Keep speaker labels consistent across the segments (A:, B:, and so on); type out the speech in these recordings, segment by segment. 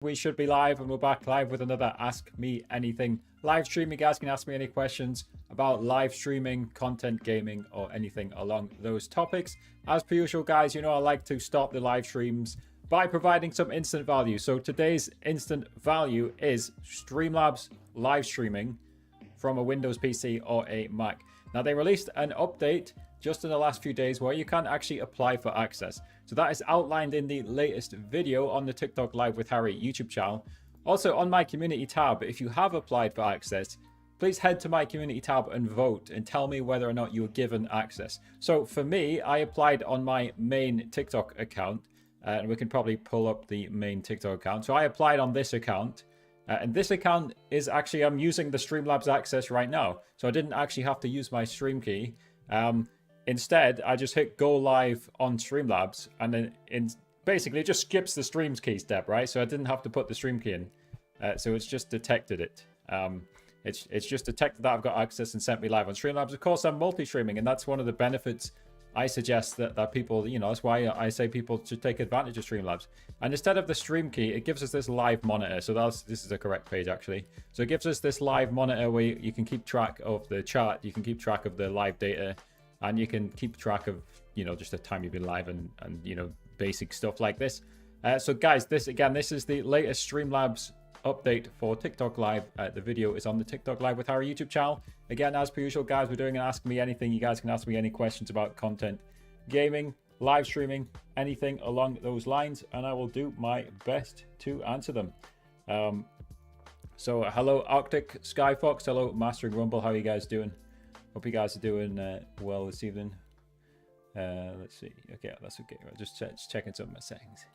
A: We should be live, and we're back live with another Ask Me Anything live stream. You guys can ask me any questions about live streaming, content, gaming, or anything along those topics. As per usual, guys, you know I like to start the live streams by providing some instant value. So today's instant value is Streamlabs live streaming from a Windows PC or a Mac. Now, they released an update just in the last few days where you can actually apply for access. So that is outlined in the latest video on the TikTok Live with Harry YouTube channel. Also on my community tab, if you have applied for access, please head to my community tab and vote and tell me whether or not you were given access. So for me, I applied on my main TikTok account, and we can probably pull up the main TikTok account. So I applied on this account, and this account is actually, I'm using the Streamlabs access right now. So I didn't actually have to use my stream key. Instead, I just hit go live on Streamlabs, and then basically it just skips the streams key step, right? So I didn't have to put the stream key in. So it's just detected it. It's just detected that I've got access and sent me live on Streamlabs. Of course, I'm multi-streaming, and that's one of the benefits I suggest that people, you know, that's why I say people should take advantage of Streamlabs. And instead of the stream key, it gives us this live monitor. So this is the correct page, actually. So it gives us this live monitor where you can keep track of the chat, you can keep track of the live data, and you can keep track of, you know, just the time you've been live and you know, basic stuff like this. So guys, this is the latest Streamlabs update for TikTok Live. The video is on the TikTok Live with Harry YouTube channel. Again, as per usual, guys, we're doing an Ask Me Anything. You guys can ask me any questions about content, gaming, live streaming, anything along those lines, and I will do my best to answer them. So hello Arctic Skyfox, hello Mastering Rumble, how are you guys doing? Hope you guys are doing well this evening. Let's see. Okay, that's okay. Just checking some of my settings.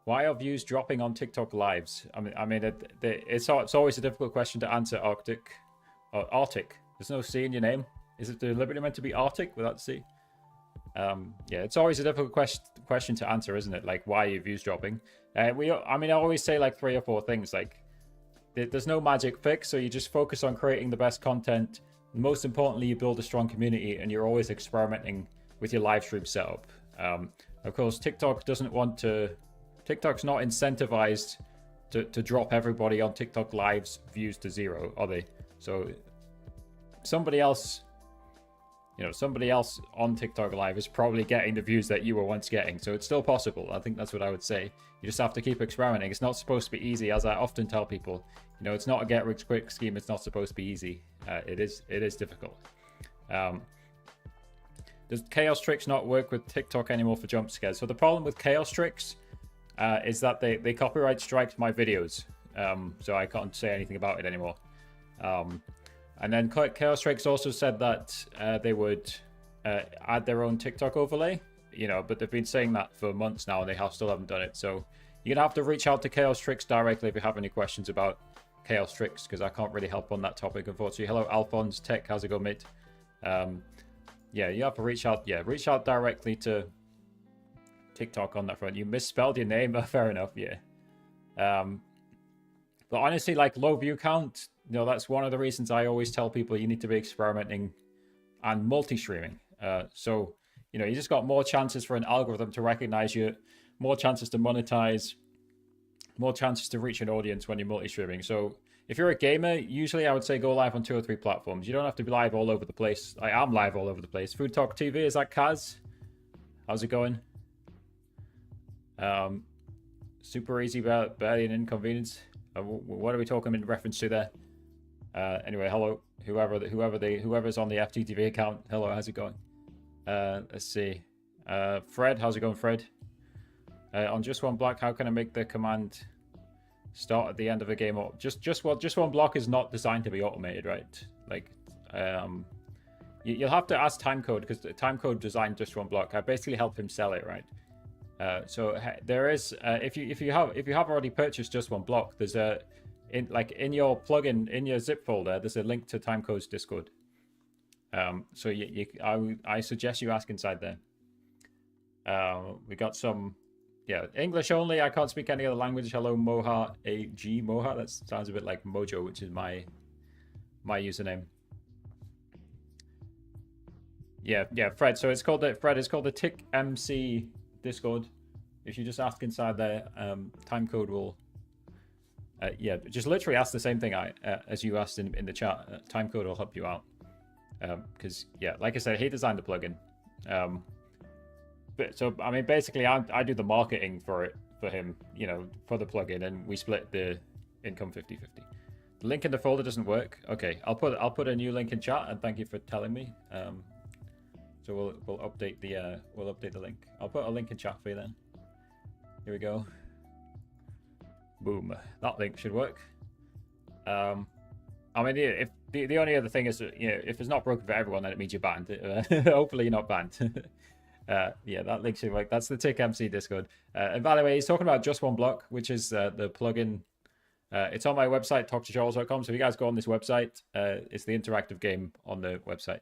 A: Why are views dropping on TikTok lives? I mean, it's always a difficult question to answer. Arctic, or Arctic. There's no C in your name. Is it deliberately meant to be Arctic without C? Yeah, it's always a difficult question to answer, isn't it? Like, why are your views dropping? I mean, I always say like 3 or 4 things. Like, there's no magic fix, so you just focus on creating the best content. Most importantly, you build a strong community, and you're always experimenting with your live stream setup. Of course, TikTok doesn't want to. TikTok's not incentivized to drop everybody on TikTok Live's views to 0, are they? So somebody else, you know, somebody else on TikTok Live is probably getting the views that you were once getting. So it's still possible. I think that's what I would say. You just have to keep experimenting. It's not supposed to be easy, as I often tell people. You know, it's not a get rich quick scheme. It's not supposed to be easy. It is difficult. Does Chaos Tricks not work with TikTok anymore for jump scares? So the problem with Chaos Tricks is that they copyright striked my videos. So I can't say anything about it anymore. And then Chaos Tricks also said that they would add their own TikTok overlay, you know, but they've been saying that for months now, and they still haven't done it. So you're gonna have to reach out to Chaos Tricks directly if you have any questions about Chaos Tricks, because I can't really help on that topic, unfortunately. Hello, Alphonse Tech, how's it going, mate? Yeah, you have to reach out. Yeah, reach out directly to TikTok on that front. You misspelled your name, but fair enough. Yeah. But honestly, like, low view count, you know, that's one of the reasons I always tell people you need to be experimenting and multi-streaming. So, you know, you just got more chances for an algorithm to recognize you, more chances to monetize, more chances to reach an audience when you're multi-streaming. So if you're a gamer, usually I would say go live on 2 or 3 platforms. You don't have to be live all over the place. I am live all over the place. Food Talk TV, is that Kaz? How's it going? Super easy, barely an inconvenience. What are we talking in reference to there? Anyway, hello, whoever's on the FTTV account. Hello, how's it going? Let's see. Fred, how's it going, Fred? On Just One Block, how can I make the command start at the end of a game? Or just one block is not designed to be automated, right? Like, you'll have to ask Timecode, because Timecode designed Just One Block. I basically helped him sell it, right? So there is, if you have already purchased Just One Block, there's in your plugin, in your zip folder, there's a link to Timecode's Discord. So I suggest you ask inside there. We got some, yeah, English only. I can't speak any other language. Hello, Moha AG. Moha, that sounds a bit like Mojo, which is my username. Yeah, Fred. So it's called the Tick MC Discord. If you just ask inside there, Timecode will Yeah, just literally ask the same thing as you asked in the chat. Timecode will help you out. Because, yeah, like I said, he designed the plugin. But so, I mean, basically, I do the marketing for him, you know, for the plugin, and we split the income 50-50. The link in the folder doesn't work. Okay, I'll put a new link in chat, and thank you for telling me. So we'll update the link. I'll put a link in chat for you then. Here we go. Boom. That link should work. I mean, if the only other thing is that, you know, if it's not broken for everyone, then it means you're banned. Hopefully you're not banned. Yeah, that link should work. That's the TickMC Discord. And by the way, he's talking about Just One Block, which is the plugin. It's on my website, talktoCharles.com. So if you guys go on this website, it's the interactive game on the website.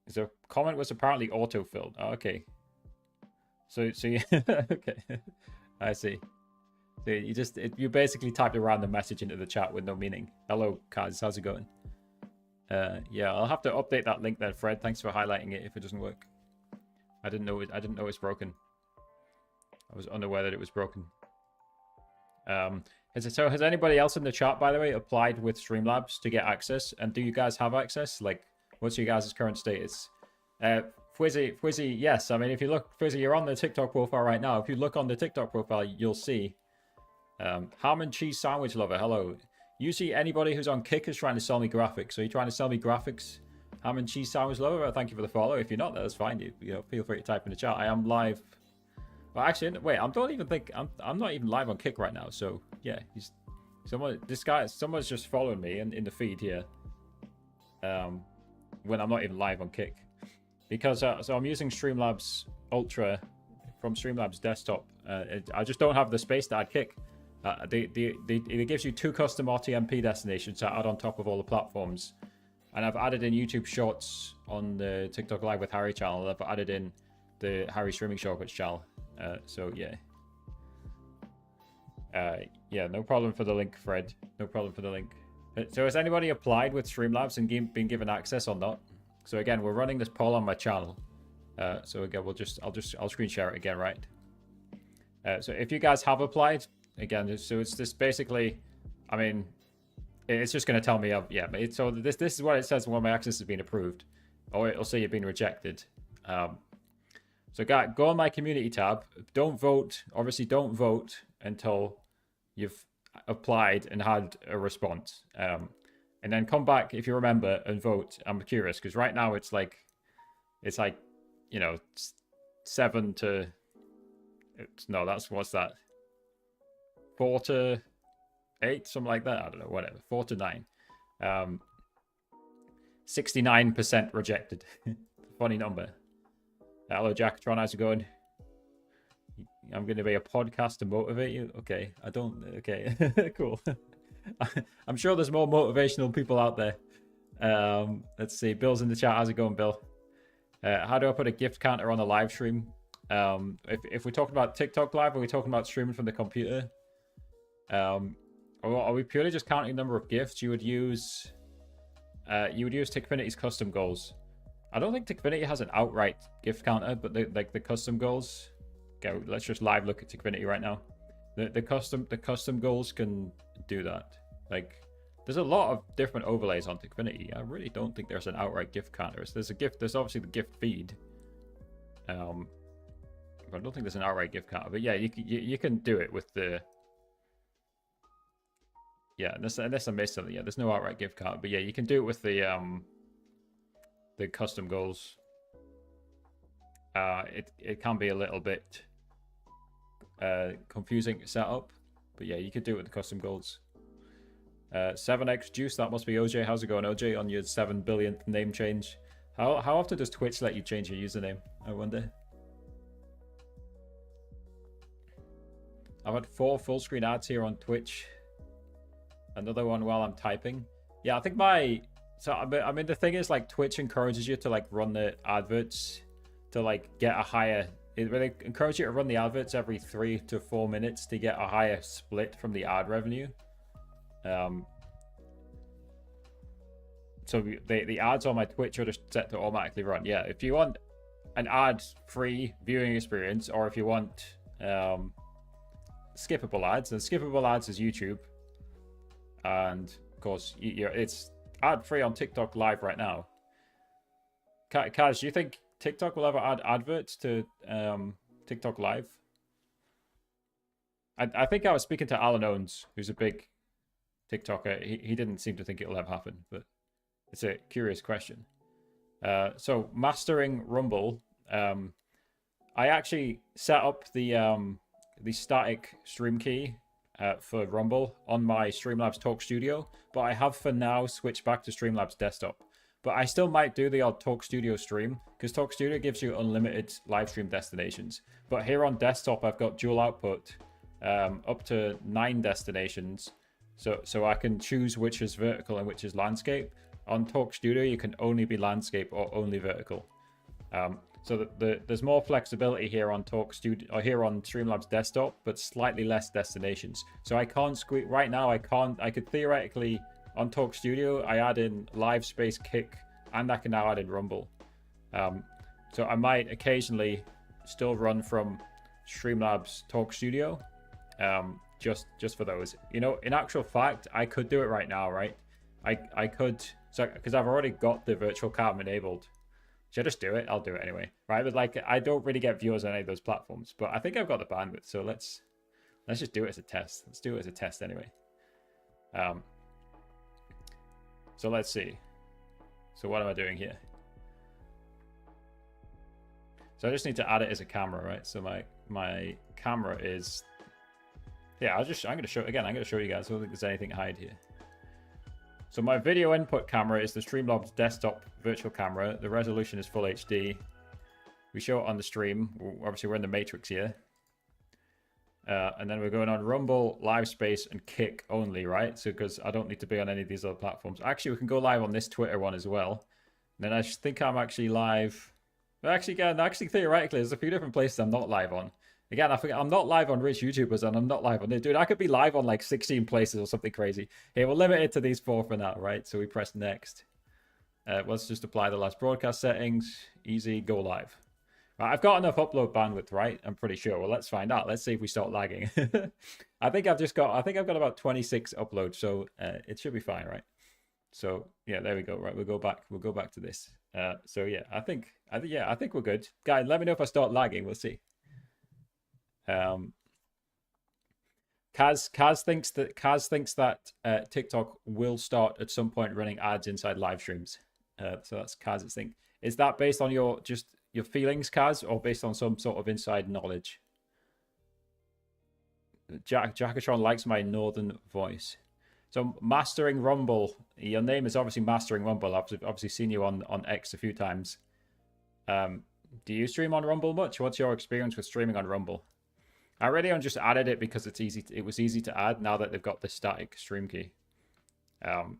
A: So comment was apparently auto-filled. Oh, okay. So you, okay, I see. So you basically typed a random message into the chat with no meaning. Hello, Kaz, how's it going? Yeah, I'll have to update that link then, Fred. Thanks for highlighting it if it doesn't work. I didn't know it's broken. I was unaware that it was broken. Has anybody else in the chat, by the way, applied with Streamlabs to get access? And do you guys have access? Like, what's your guys' current status? Fwizzy, yes. I mean, if you look, Fwizzy, you're on the TikTok profile right now. If you look on the TikTok profile, you'll see ham and cheese sandwich lover. Hello. Usually anybody who's on Kick is trying to sell me graphics. So you're trying to sell me graphics, ham and cheese sandwich lover? Well, thank you for the follow. If you're not, that's fine. You know, feel free to type in the chat. I am live. Well, actually, wait. I'm not even live on Kick right now. So yeah, someone's just following me in the feed here. When I'm not even live on Kick. Because so I'm using Streamlabs Ultra from Streamlabs desktop. I just don't have the space to add Kick. It gives you 2 custom RTMP destinations to add on top of all the platforms. And I've added in YouTube Shorts on the TikTok Live with Harry channel. I've added in the Harry Streaming Shortcuts channel. So yeah. Yeah, no problem for the link, Fred. No problem for the link. So has anybody applied with Streamlabs and been given access or not? So again, we're running this poll on my channel. So again, I'll screen share it again, right? So if you guys have applied, again, so it's just basically, I mean, it's just going to tell me, so this is what it says when my access has been approved, or it'll say you've been rejected. So go on my community tab. Don't vote. Obviously, don't vote until you've applied and had a response. And then come back if you remember and vote. I'm curious because right now it's like, you know, 7 to. No, what's that? 4 to 8, something like that. I don't know, whatever. 4 to 9. 69% rejected. Funny number. Hello, Jacktron. How's it going? I'm going to be a podcast to motivate you. Okay, I don't. Okay, cool. I'm sure there's more motivational people out there. Let's see. Bill's in the chat. How's it going, Bill? How do I put a gift counter on a live stream? If we're talking about TikTok Live, are we talking about streaming from the computer? Or are we purely just counting the number of gifts? You would use Tickfinity's custom goals. I don't think Tickfinity has an outright gift counter, but the custom goals. Okay, let's just live look at Tickfinity right now. The custom goals can do that. Like, there's a lot of different overlays on Tickfinity. I really don't think there's an outright gift counter. There's obviously the gift feed. But I don't think there's an outright gift counter. But yeah, you can do it with the. Yeah, unless I missed something. Yeah, there's no outright gift counter. But yeah, you can do it with the custom goals. It can be a little bit confusing to set up. But yeah, you could do it with the custom goals. 7x Juice, that must be OJ. How's it going, OJ, on your 7 billionth name change? How often does Twitch let you change your username, I wonder? I've had 4 full screen ads here on Twitch. Another one while I'm typing. Yeah, I think I mean, the thing is, like, Twitch encourages you to, like, run the adverts to, like, get a higher. It really encourages you to run the adverts every 3 to 4 minutes to get a higher split from the ad revenue. So the ads on my Twitch are just set to automatically run. Yeah, if you want an ad-free viewing experience, or if you want skippable ads, and skippable ads is YouTube. And of course, it's ad free on TikTok Live right now. Kaz, do you think TikTok will ever add adverts to TikTok Live? I think I was speaking to Alan Owens, who's a big TikToker. He didn't seem to think it'll ever happen, but it's a curious question. So mastering Rumble, I actually set up the static stream key for Rumble on my Streamlabs Talk Studio, but I have for now switched back to Streamlabs Desktop. But I still might do the odd Talk Studio stream, because Talk Studio gives you unlimited live stream destinations. But here on desktop, I've got dual output, up to 9 destinations, so I can choose which is vertical and which is landscape. On Talk Studio, you can only be landscape or only vertical. So there's more flexibility here on Talk Studio or here on Streamlabs Desktop, but slightly less destinations. So I can't squeeze right now. I could theoretically on Talk Studio I add in Live Space, Kick, and I can now add in Rumble. So I might occasionally still run from Streamlabs Talk Studio, just for those. You know, in actual fact, I could do it right now, right? I could, so because I've already got the virtual cam enabled. Should I just do it? I'll do it anyway, right? But like, I don't really get viewers on any of those platforms, but I think I've got the bandwidth, so let's just do it as a test. Let's do it as a test anyway. So let's see. So what am I doing here? So I just need to add it as a camera, right? So my camera is, yeah, I'm going to show again. I'm going to show you guys. I don't think there's anything to hide here. So my video input camera is the Streamlabs desktop virtual camera. The resolution is full HD. We show it on the stream. Obviously, we're in the Matrix here. And then we're going on Rumble, Live Space, and Kick only, right? So because I don't need to be on any of these other platforms. Actually, we can go live on this Twitter one as well. And then I think I'm actually live. Actually, theoretically, there's a few different places I'm not live on. Again, I forget, I'm not live on rich YouTubers, and I'm not live on it. Dude, I could be live on like 16 places or something crazy. Here, we'll limit it to these 4 for now, right? So we press next. Let's just apply the last broadcast settings. Easy, go live. Right, I've got enough upload bandwidth, right? I'm pretty sure. Well, let's find out. Let's see if we start lagging. I think I've got about 26 uploads, so it should be fine, right? So yeah, there we go. Right, we'll go back to this. So yeah, I think we're good. Guys, let me know if I start lagging. We'll see. Kaz thinks that TikTok will start at some point running ads inside live streams. So that's Kaz's thing. Is that based on your feelings, Kaz, or based on some sort of inside knowledge? Jackatron likes my northern voice. So mastering Rumble, your name is obviously mastering Rumble. I've obviously seen you on X a few times. Do you stream on Rumble much? What's your experience with streaming on Rumble? I really just added it because it was easy to add now that they've got the static stream key. So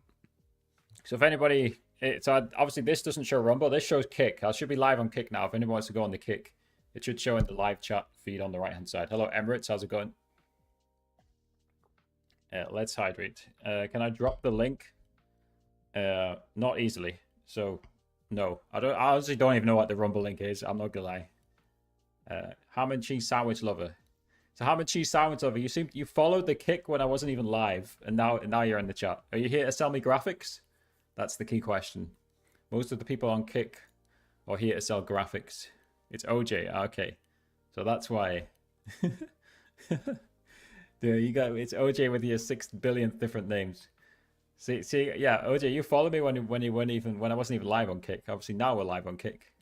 A: if anybody, obviously this doesn't show Rumble, this shows Kick. I should be live on Kick now. If anyone wants to go on the Kick, it should show in the live chat feed on the right hand side. Hello Emirates, how's it going? Let's hydrate. Can I drop the link? Not easily. So no, I honestly don't even know what the Rumble link is. I'm not gonna lie. Ham and cheese sandwich lover. So ham and cheese sandwich lover, you followed the Kick when I wasn't even live, and now you're in the chat. Are you here to sell me graphics? That's the key question. Most of the people on Kick are here to sell graphics. It's OJ. Okay, so that's why. There you go. It's OJ with your 6 billionth different names. See, yeah, OJ, you followed me when I wasn't even live on Kick. Obviously now we're live on Kick.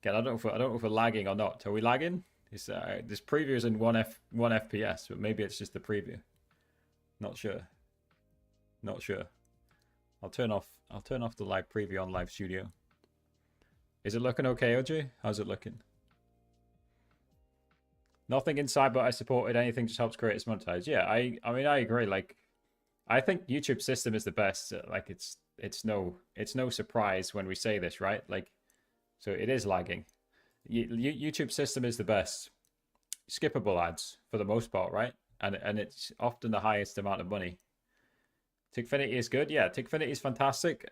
A: Again, I don't know if we're lagging or not. Are we lagging? This preview is in 1 FPS, but maybe it's just the preview. Not sure. I'll turn off the live preview on Live Studio. Is it looking okay, OJ? How's it looking? Nothing inside, but I supported anything just helps creators monetize. Yeah, I mean I agree. Like, I think YouTube system is the best. Like, it's no surprise when we say this, right? Like, so it is lagging. YouTube system is the best. Skippable ads for the most part, right? And it's often the highest amount of money. Tickfinity is good. Yeah, Tickfinity is fantastic.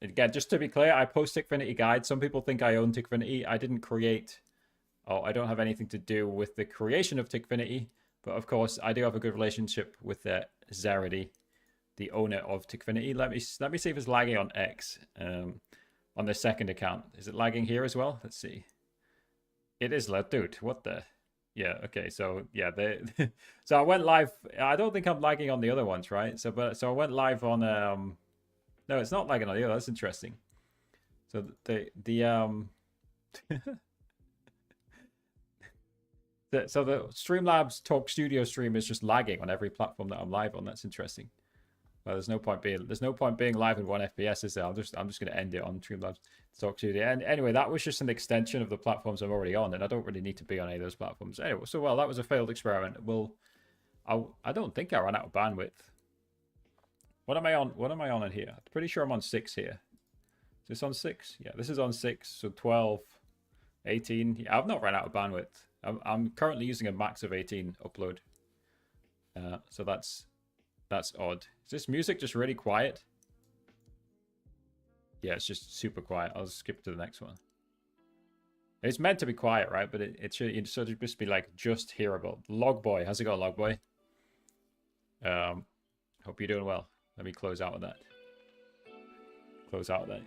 A: Again, just to be clear, I post Tickfinity guide. Some people think I own Tickfinity. I didn't create, or I don't have anything to do with the creation of Tickfinity, But of course, I do have a good relationship with Zeredy, the owner of Tickfinity. Let me see if it's lagging on X. On the second account, is it lagging here as well? Let's see. It is, dude. What the? Yeah. Okay. So yeah, so I went live. I don't think I'm lagging on the other ones, right? So I went live on. No, it's not lagging on the other. That's interesting. So so the Streamlabs Talk Studio stream is just lagging on every platform that I'm live on. That's interesting. Well, there's no point being live in 1 FPS, is there? I'm just going to end it on Streamlabs Talk Studio. And anyway, that was just an extension of the platforms I'm already on, and I don't really need to be on any of those platforms. Anyway, so well, that was a failed experiment. I don't think I ran out of bandwidth. What am I on? What am I on in here? I'm pretty sure I'm on 6 here. Is this on 6? Yeah, this is on 6. So 12, 18. Yeah, I've not run out of bandwidth. I'm currently using a max of 18 upload. So that's odd. Is this music just really quiet? Yeah, it's just super quiet. I'll skip to the next one. It's meant to be quiet, right? But it should just be like just hearable. Logboy, how's it going, Logboy? Hope you're doing well. Let me close out of that. Close out of that.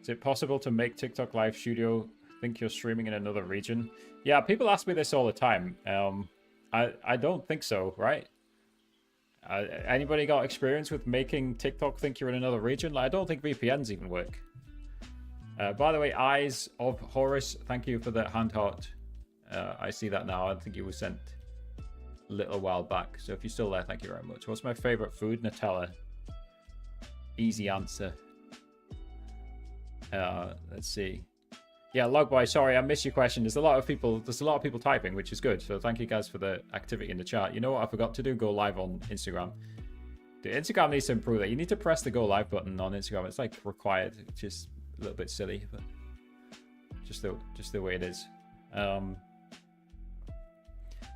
A: Is it possible to make TikTok Live Studio think you're streaming in another region? Yeah, people ask me this all the time. I don't think so, right? Anybody got experience with making TikTok think you're in another region? Like, I don't think VPNs even work. By the way, Eyes of Horus, thank you for the hand heart. I see that now. I think it was sent a little while back. So if you're still there, thank you very much. What's my favorite food? Nutella. Easy answer. Let's see. Yeah, Logboy, sorry, I missed your question. There's a lot of people typing, which is good. So thank you guys for the activity in the chat. You know what I forgot to do? Go live on Instagram. Dude, Instagram needs to improve that. You need to press the go live button on Instagram. It's like required. It's just a little bit silly, but just the way it is.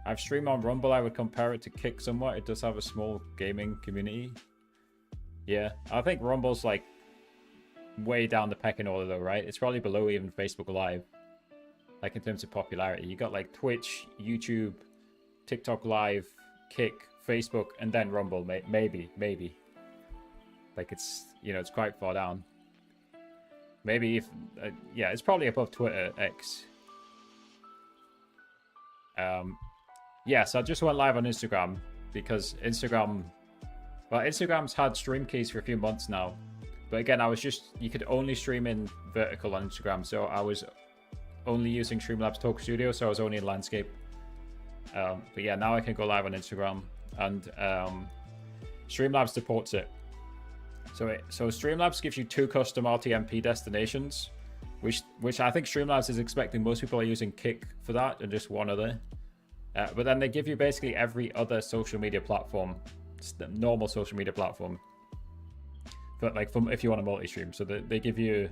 A: I've streamed on Rumble. I would compare it to Kick somewhat. It does have a small gaming community. Yeah, I think Rumble's like way down the pecking order though, right? It's probably below even Facebook Live, like in terms of popularity. You got like Twitch, YouTube, TikTok Live, Kick, Facebook, and then Rumble. Maybe like it's, you know, it's quite far down. Maybe if yeah, it's probably above Twitter, X. Yeah, so I just went live on Instagram because Instagram's had stream keys for a few months now. But again, you could only stream in vertical on Instagram. So I was only using Streamlabs Talk Studio. So I was only in landscape. But yeah, now I can go live on Instagram, and Streamlabs supports it. So Streamlabs gives you 2 custom RTMP destinations, which I think Streamlabs is expecting most people are using Kick for that and just one other. But then they give you basically every other social media platform, normal social media platform. But like if you want a multi-stream, so they give you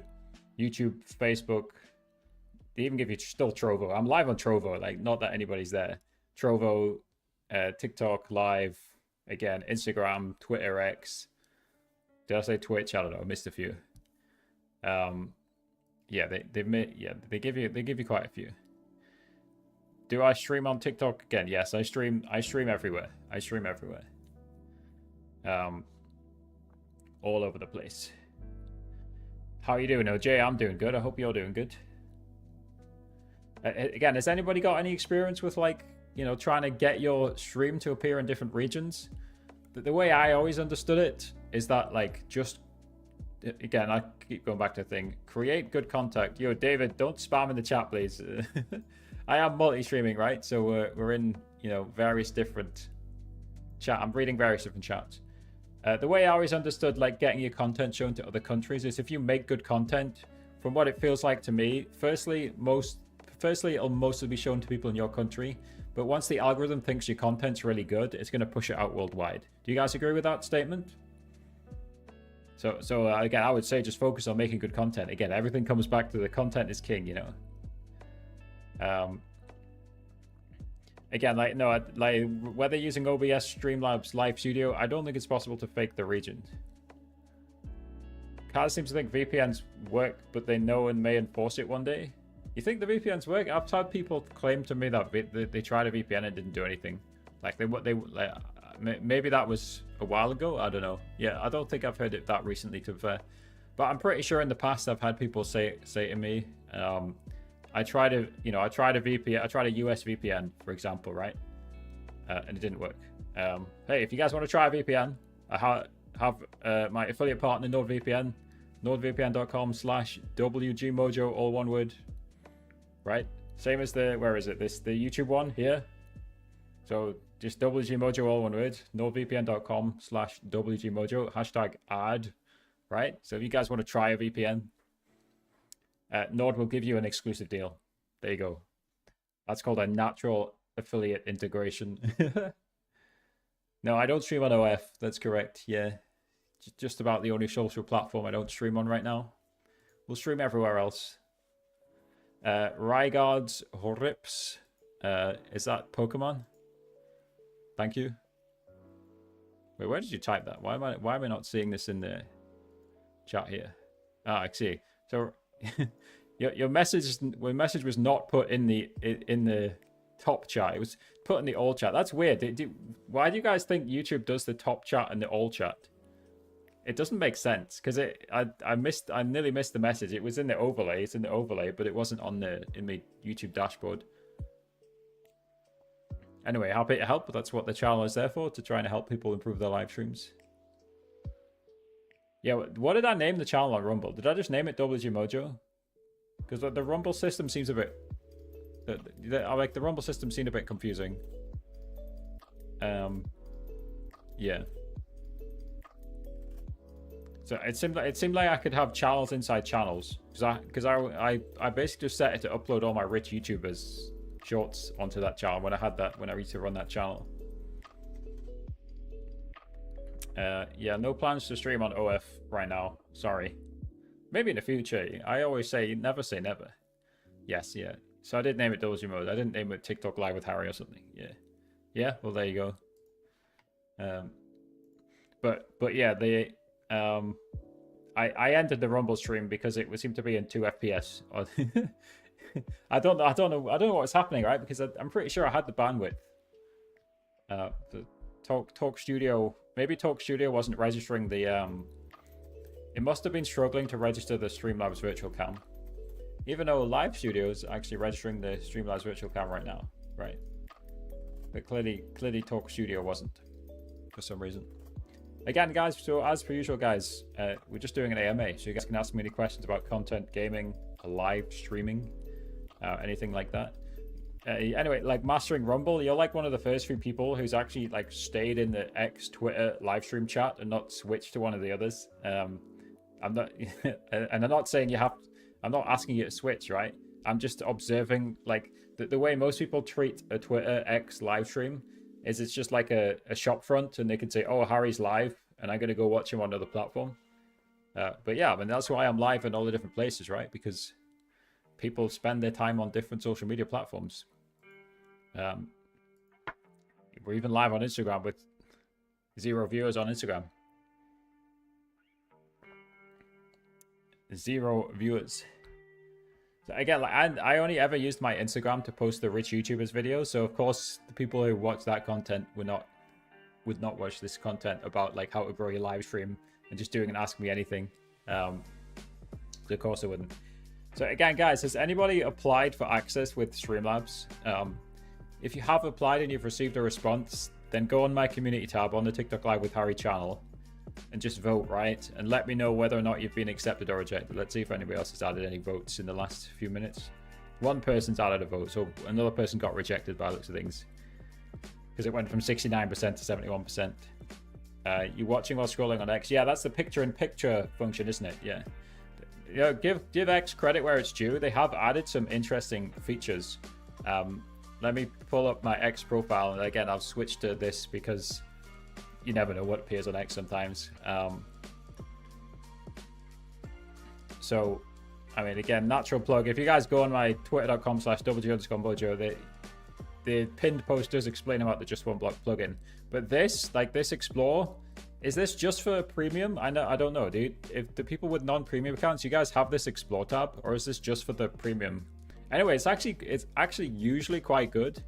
A: YouTube, Facebook. They even give you still Trovo. I'm live on Trovo, like not that anybody's there. Trovo, TikTok Live, again, Instagram, Twitter, X. Did I say Twitch? I don't know. I missed a few. Yeah, they give you quite a few. Do I stream on TikTok again? Yes, I stream everywhere. I stream everywhere. All over the place. How are you doing, OJ? I'm doing good. I hope you're doing good. Again, has anybody got any experience with, like, you know, trying to get your stream to appear in different regions? The way I always understood it is that, like, just, again, I keep going back to the thing, create good contact. Yo, David, don't spam in the chat, please. I am multi-streaming, right? So we're in, you know, various different chat. I'm reading various different chats. The way I always understood, like, getting your content shown to other countries is if you make good content, from what it feels like to me, firstly, it'll mostly be shown to people in your country. But once the algorithm thinks your content's really good, it's going to push it out worldwide. Do you guys agree with that statement? So again, I would say just focus on making good content. Again, everything comes back to the content is king, you know. Again, like, no, like, whether using OBS, Streamlabs, Live Studio, I don't think it's possible to fake the region. Kaz seems to think VPNs work, but they know and may enforce it one day. You think the VPNs work? I've had people claim to me that they tried a VPN and didn't do anything. Like they like, maybe that was a while ago. I don't know. Yeah, I don't think I've heard it that recently, to be fair. But I'm pretty sure in the past I've had people say to me, I tried a VPN, I tried a US VPN, for example, right? And it didn't work. Hey, if you guys want to try a VPN, I have my affiliate partner NordVPN, nordvpn.com/WGMojo, all one word, right? Same as the, where is it? The YouTube one here. So just WGMojo, all one word, nordvpn.com/WGMojo, #ad, right? So if you guys want to try a VPN, Nord will give you an exclusive deal. There you go. That's called a natural affiliate integration. No, I don't stream on OF. That's correct. Yeah. Just about the only social platform I don't stream on right now. We'll stream everywhere else. Rygards Horips. Is that Pokemon? Thank you. Wait, where did you type that? Why am I not seeing this in the chat here? Ah, I see. So your message was not put in the top chat. It was put in the all chat. That's weird. Why do you guys think YouTube does the top chat and the all chat? It doesn't make sense, because I nearly missed the message. It was in the overlay. It's in the overlay, but it wasn't in the YouTube dashboard. Anyway, happy to help. That's what the channel is there for, to try and help people improve their live streams. Yeah, what did I name the channel on Rumble? Did I just name it WGMojo? Because the Rumble system seems a bit... like the Rumble system seemed a bit confusing. Yeah. So it seemed like I could have channels inside channels, because I basically just set it to upload all my rich YouTubers shorts onto that channel when I used to run that channel. Yeah, no plans to stream on OF right now. Sorry. Maybe in the future. I always say never say never. Yes, yeah. So I did name it Doji Mode. I didn't name it TikTok Live with Harry or something. Yeah. Yeah, well there you go. But yeah, I ended the Rumble stream because it seemed to be in 2 FPS. I don't know what's happening, right? Because I'm pretty sure I had the bandwidth. The Talk Studio, maybe Talk Studio wasn't registering the it must have been struggling to register the Streamlabs virtual cam. Even though Live Studio is actually registering the Streamlabs virtual cam right now, right? But clearly Talk Studio wasn't for some reason. Again, guys, so as per usual, guys, we're just doing an AMA, so you guys can ask me any questions about content, gaming, live streaming, anything like that. Anyway, like mastering Rumble, you're like one of the first few people who's actually like stayed in the X Twitter live stream chat and not switched to one of the others. I'm not, and I'm not saying you have. I'm not asking you to switch, right? I'm just observing like the way most people treat a Twitter X live stream is it's just like a shop front, and they can say, "Oh, Harry's live," and I'm gonna go watch him on another platform. But yeah, I mean that's why I'm live in all the different places, right? Because people spend their time on different social media platforms. We're even live on Instagram with 0 viewers on Instagram. 0 viewers. So again, like I only ever used my Instagram to post the rich YouTubers videos. So of course, the people who watch that content would not watch this content about like how to grow your live stream and just doing an Ask Me Anything. Of course, I wouldn't. So again, guys, has anybody applied for access with Streamlabs? If you have applied and you've received a response, then go on my community tab on the TikTok Live with Harry channel and just vote, right? And let me know whether or not you've been accepted or rejected. Let's see if anybody else has added any votes in the last few minutes. One person's added a vote, so another person got rejected by the looks of things, because it went from 69% to 71%. You watching while scrolling on X? Yeah, that's the picture-in-picture function, isn't it? Yeah. You know, give X credit where it's due. They have added some interesting features. Let me pull up my X profile, and again, I've switched to this because you never know what appears on X sometimes. So, I mean, again, natural plug. If you guys go on my twitter.com/wg_mojo, the pinned post does explain about the Just One Block plugin. But this Explore, is this just for premium? I don't know, dude. If the people with non-premium accounts, you guys have this Explore tab, or is this just for the premium? Anyway, it's actually usually quite good.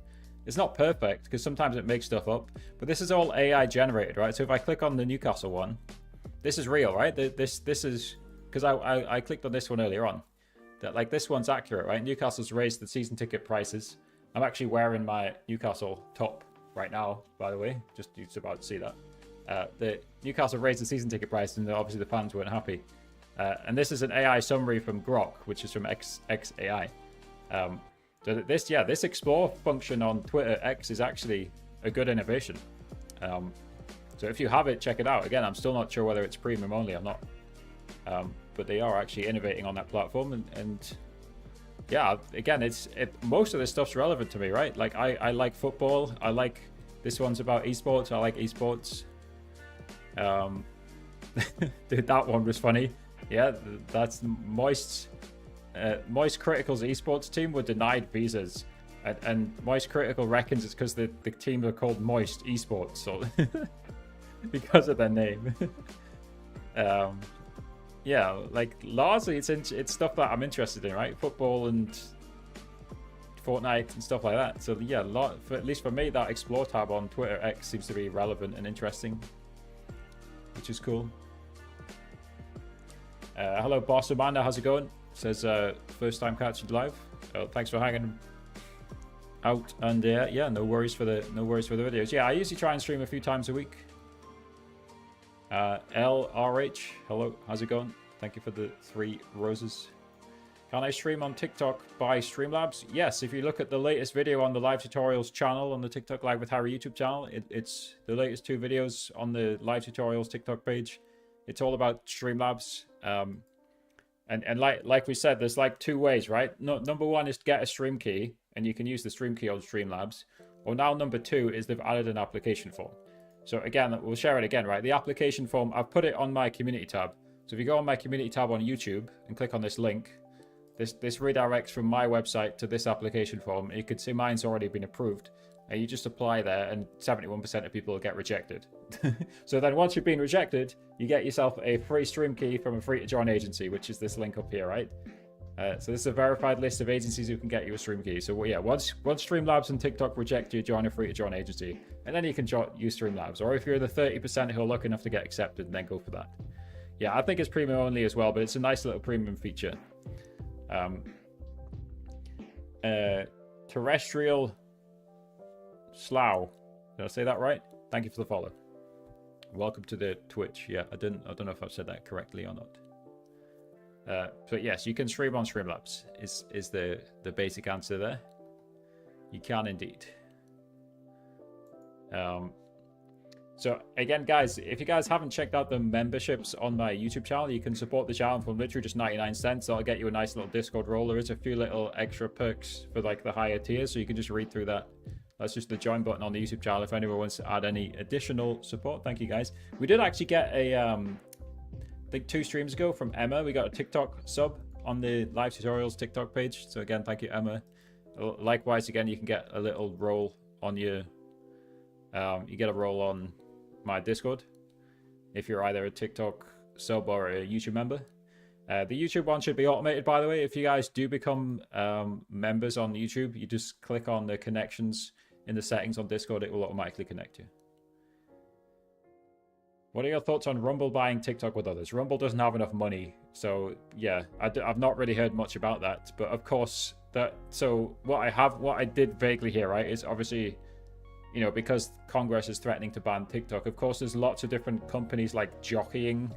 A: It's not perfect because sometimes it makes stuff up, but this is all AI generated, right? So if I click on the Newcastle one, this is real, right? This is because I clicked on this one earlier on. That like this one's accurate, right? Newcastle's raised the season ticket prices. I'm actually wearing my Newcastle top right now, by the way. Just you're about to see that. The Newcastle raised the season ticket price, and obviously the fans weren't happy. And this is an AI summary from Grok, which is from XAI. So this explore function on Twitter X is actually a good innovation. So if you have it, check it out. Again, I'm still not sure whether it's premium only or not. But they are actually innovating on that platform, and yeah, again, most of this stuff's relevant to me, right? Like I like football. I like this one's about esports. I like esports. Dude, that one was funny. Yeah, that's Moist. Moist Critical's esports team were denied visas, and Moist Critical reckons it's because the team are called Moist Esports, so because of their name. Yeah, like largely it's stuff that I'm interested in, right? Football and Fortnite and stuff like that. So yeah, at least for me, that Explore tab on Twitter X seems to be relevant and interesting, which is cool. Hello, Boss Amanda, how's it going? Says first time catching live. Thanks for hanging out, and yeah, no worries for the videos. Yeah, I usually try and stream a few times a week. LRH, hello, how's it going? Thank you for the 3 roses. Can I stream on TikTok by Streamlabs? Yes, if you look at the latest video on the live tutorials channel on the TikTok Live with Harry YouTube channel, it's the latest 2 videos on the live tutorials TikTok page. It's all about Streamlabs. And like we said, there's like 2 ways, right? Number 1 is to get a stream key, and you can use the stream key on Streamlabs. Or now number 2 is they've added an application form. So again, we'll share it again, right? The application form, I've put it on my community tab. So if you go on my community tab on YouTube and click on this link, this redirects from my website to this application form. You can see mine's already been approved. And you just apply there, and 71% of people will get rejected. So then once you've been rejected, you get yourself a free stream key from a free-to-join agency, which is this link up here, right? So this is a verified list of agencies who can get you a stream key. So yeah, once Streamlabs and TikTok reject you, join a free-to-join agency, and then you can use Streamlabs. Or if you're the 30% who are lucky enough to get accepted, then go for that. Yeah, I think it's premium only as well, but it's a nice little premium feature. Terrestrial Slough, did I say that right? Thank you for the follow. Welcome to the Twitch. Yeah, I don't know if I've said that correctly or not. But yes, you can stream on Streamlabs is the basic answer there. You can indeed. So again, guys, if you guys haven't checked out the memberships on my YouTube channel, you can support the channel for literally just 99 cents. That'll get you a nice little Discord role. There is a few little extra perks for like the higher tiers, so you can just read through that. That's just the join button on the YouTube channel if anyone wants to add any additional support. Thank you, guys. We did actually get a I think 2 streams ago from Emma. We got a TikTok sub on the live tutorials TikTok page. So again, thank you, Emma. Likewise, again, you can get a little role on your you get a role on my Discord if you're either a TikTok sub or a YouTube member. The YouTube one should be automated, by the way. If you guys do become members on YouTube, you just click on the connections in the settings on Discord. It will automatically connect you. What are your thoughts on Rumble buying TikTok with others? Rumble doesn't have enough money, so yeah, I've not really heard much about that. But of course, what I did vaguely hear, right, is obviously, you know, because Congress is threatening to ban TikTok, of course, there's lots of different companies like jockeying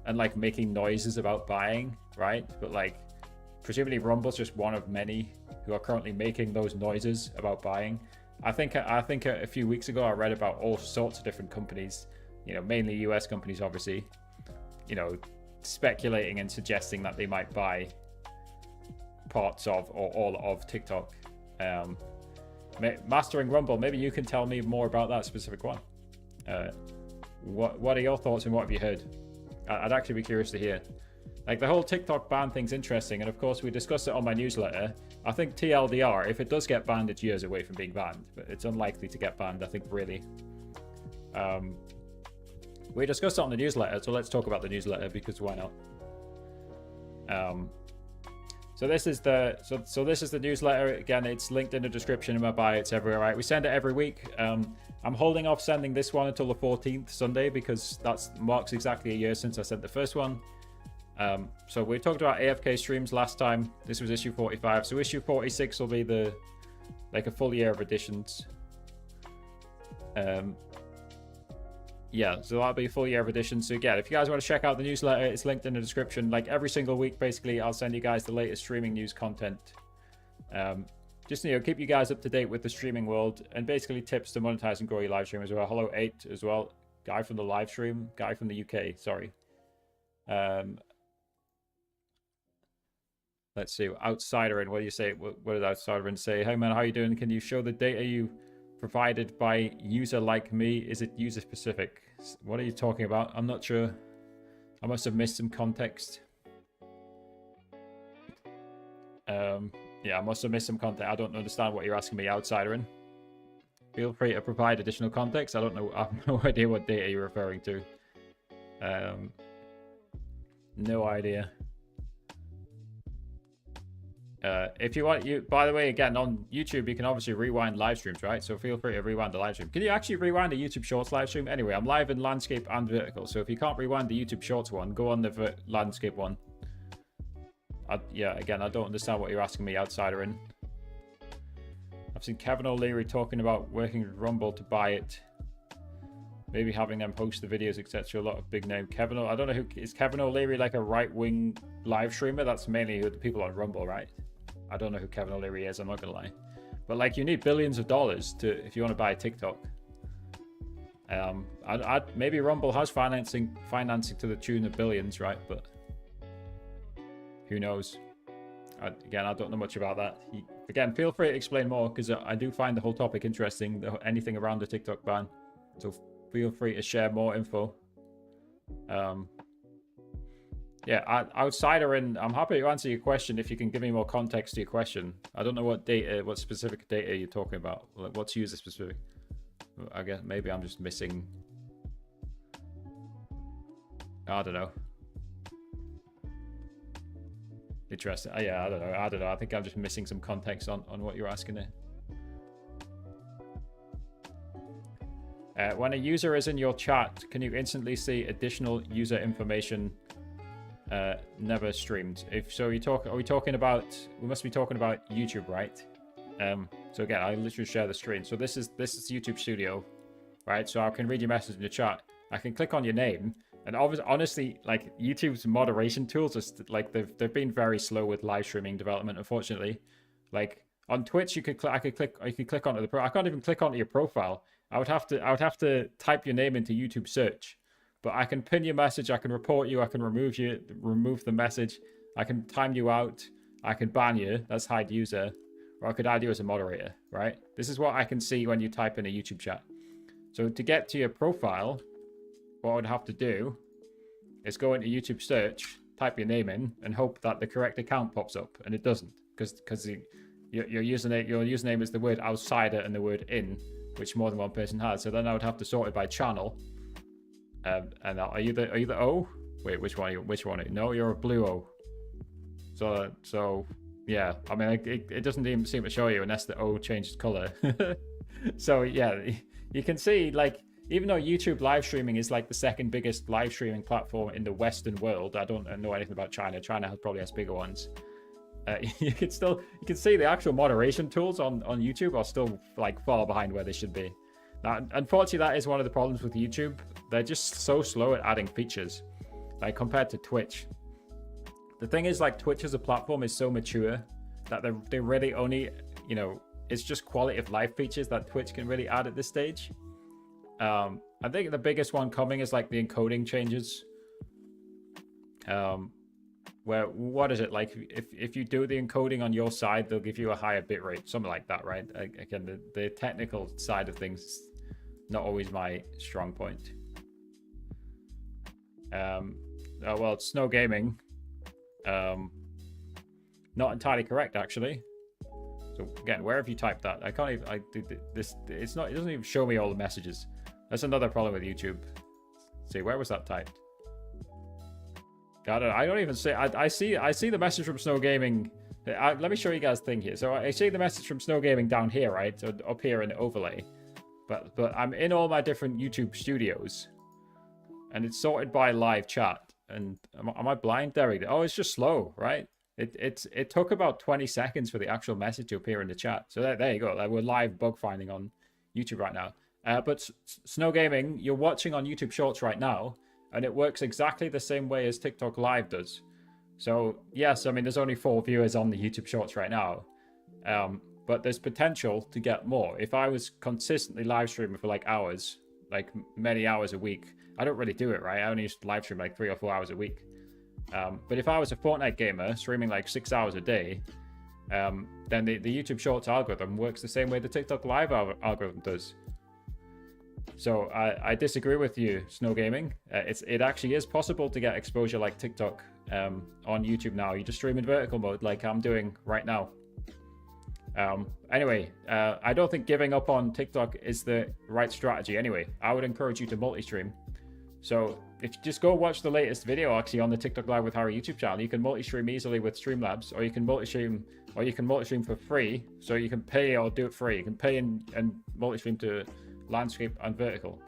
A: and like making noises about buying, right? But like, presumably Rumble's just one of many who are currently making those noises about buying. I think a few weeks ago I read about all sorts of different companies, you know, mainly US companies, obviously, you know, speculating and suggesting that they might buy parts of or all of TikTok. Mastering Rumble, maybe you can tell me more about that specific one. What are your thoughts and what have you heard? I'd actually be curious to hear. Like, the whole TikTok ban thing's interesting, and of course we discussed it on my newsletter. I think TLDR, if it does get banned, it's years away from being banned, but it's unlikely to get banned, I think, really. We discussed it on the newsletter, so let's talk about the newsletter, because why not? So this is the this is the newsletter. Again, it's linked in the description in my bio. It's everywhere, right? We send it every week. I'm holding off sending this one until the 14th Sunday because that marks exactly a year since I sent the first one. So we talked about AFK streams last time. This was issue 45. So issue 46 will be like a full year of editions. Yeah, so that'll be a full year of editions. So again, if you guys want to check out the newsletter, it's linked in the description. Like every single week, basically, I'll send you guys the latest streaming news content. Just, keep you guys up to date with the streaming world and basically tips to monetize and grow your live stream as well. Hello 8 as well. Guy from the live stream. Guy from the UK, sorry. Let's see. Outsiderin, what do you say? What does Outsiderin say? Hey man, how you doing? Can you show the data you provided by user like me? Is it user specific? What are you talking about? I'm not sure. I must have missed some context. Yeah, I must have missed some context. I don't understand what you're asking me, Outsiderin. Feel free to provide additional context. I don't know. I have no idea what data you're referring to. No idea. If you want, by the way, again, on YouTube, you can obviously rewind live streams, right? So feel free to rewind the live stream. Can you actually rewind a YouTube Shorts live stream? Anyway, I'm live in landscape and vertical. So if you can't rewind the YouTube Shorts one, go on the landscape one. Yeah, again, I don't understand what you're asking me, Outsiderin. I've seen Kevin O'Leary talking about working with Rumble to buy it. Maybe having them host the videos, etc. A lot of big name. I don't know who is Kevin O'Leary, like a right-wing live streamer? That's mainly who the people on Rumble, right? I don't know who Kevin O'Leary is, I'm not gonna lie. But like, you need billions of dollars if you want to buy TikTok. Maybe Rumble has financing to the tune of billions, right? But who knows? Again, I don't know much about that. Again, feel free to explain more because I do find the whole topic interesting. Anything around the TikTok ban. So feel free to share more info. Yeah, Outsiderin, I'm happy to answer your question if you can give me more context to your question. I don't know what specific data you're talking about. Like, what's user specific? I guess maybe I'm just missing. I don't know. Interesting. Yeah, I don't know. I think I'm just missing some context on what you're asking there. When a user is in your chat, can you instantly see additional user information? Never streamed. If so, are we talking about? We must be talking about YouTube, right? So again, I literally share the screen. So this is YouTube Studio, right? So I can read your message in the chat. I can click on your name, and honestly, like YouTube's moderation tools are like they've been very slow with live streaming development, unfortunately. Like on Twitch, you can click onto the I can't even click onto your profile. I would have to type your name into YouTube search. But I can pin your message, I can report you, I can remove the message, I can time you out, I can ban you, that's hide user, or I could add you as a moderator, right? This is what I can see when you type in a YouTube chat. So to get to your profile, what I would have to do is go into YouTube search, type your name in, and hope that the correct account pops up, and it doesn't, because your username is the word outsider and the word in, which more than one person has. So then I would have to sort it by channel. And are you the O? Wait, which one? Are you? No, you're a blue O. So yeah. I mean, it doesn't even seem to show you unless the O changes color. So yeah, you can see, like, even though YouTube live streaming is like the second biggest live streaming platform in the Western world, I don't know anything about China. China probably has bigger ones. You can see the actual moderation tools on YouTube are still like far behind where they should be. Now, unfortunately, that is one of the problems with YouTube. They're just so slow at adding features, like compared to Twitch. The thing is, like, Twitch as a platform is so mature that they really only, it's just quality of life features that Twitch can really add at this stage. I think the biggest one coming is like the encoding changes. Where, what is it, like, if you do the encoding on your side, they'll give you a higher bitrate, something like that, right? Again, the technical side of things, not always my strong point. Well, it's Snow Gaming. Not entirely correct, actually. So again, where have you typed that? I can't even. It doesn't even show me all the messages. That's another problem with YouTube. Let's see, where was that typed? I don't even see. I see the message from Snow Gaming Let me show you guys a thing here. So I see the message from Snow Gaming down here, right? So up here in the overlay. But I'm in all my different YouTube studios. And it's sorted by live chat. And am I blind? There we go. Oh, it's just slow, right? It took about 20 seconds for the actual message to appear in the chat. So there you go. We're live bug finding on YouTube right now. But Snow Gaming, you're watching on YouTube Shorts right now. And it works exactly the same way as TikTok Live does. So, yes, I mean, there's only 4 viewers on the YouTube Shorts right now. But there's potential to get more. If I was consistently live streaming for like hours, like many hours a week, I don't really do it, right? I only used to live stream like 3 or 4 hours a week. But if I was a Fortnite gamer streaming like 6 hours a day, then the YouTube Shorts algorithm works the same way the TikTok Live algorithm does. So I disagree with you, Snow Gaming. It actually is possible to get exposure like TikTok on YouTube now. You just stream in vertical mode like I'm doing right now. Anyway, I don't think giving up on TikTok is the right strategy anyway. I would encourage you to multi-stream. So if you just go watch the latest video actually on the TikTok Live with Harry YouTube channel, you can multi-stream easily with Streamlabs, or you can multi-stream for free. So you can pay or do it free. You can pay and multi-stream to landscape and vertical.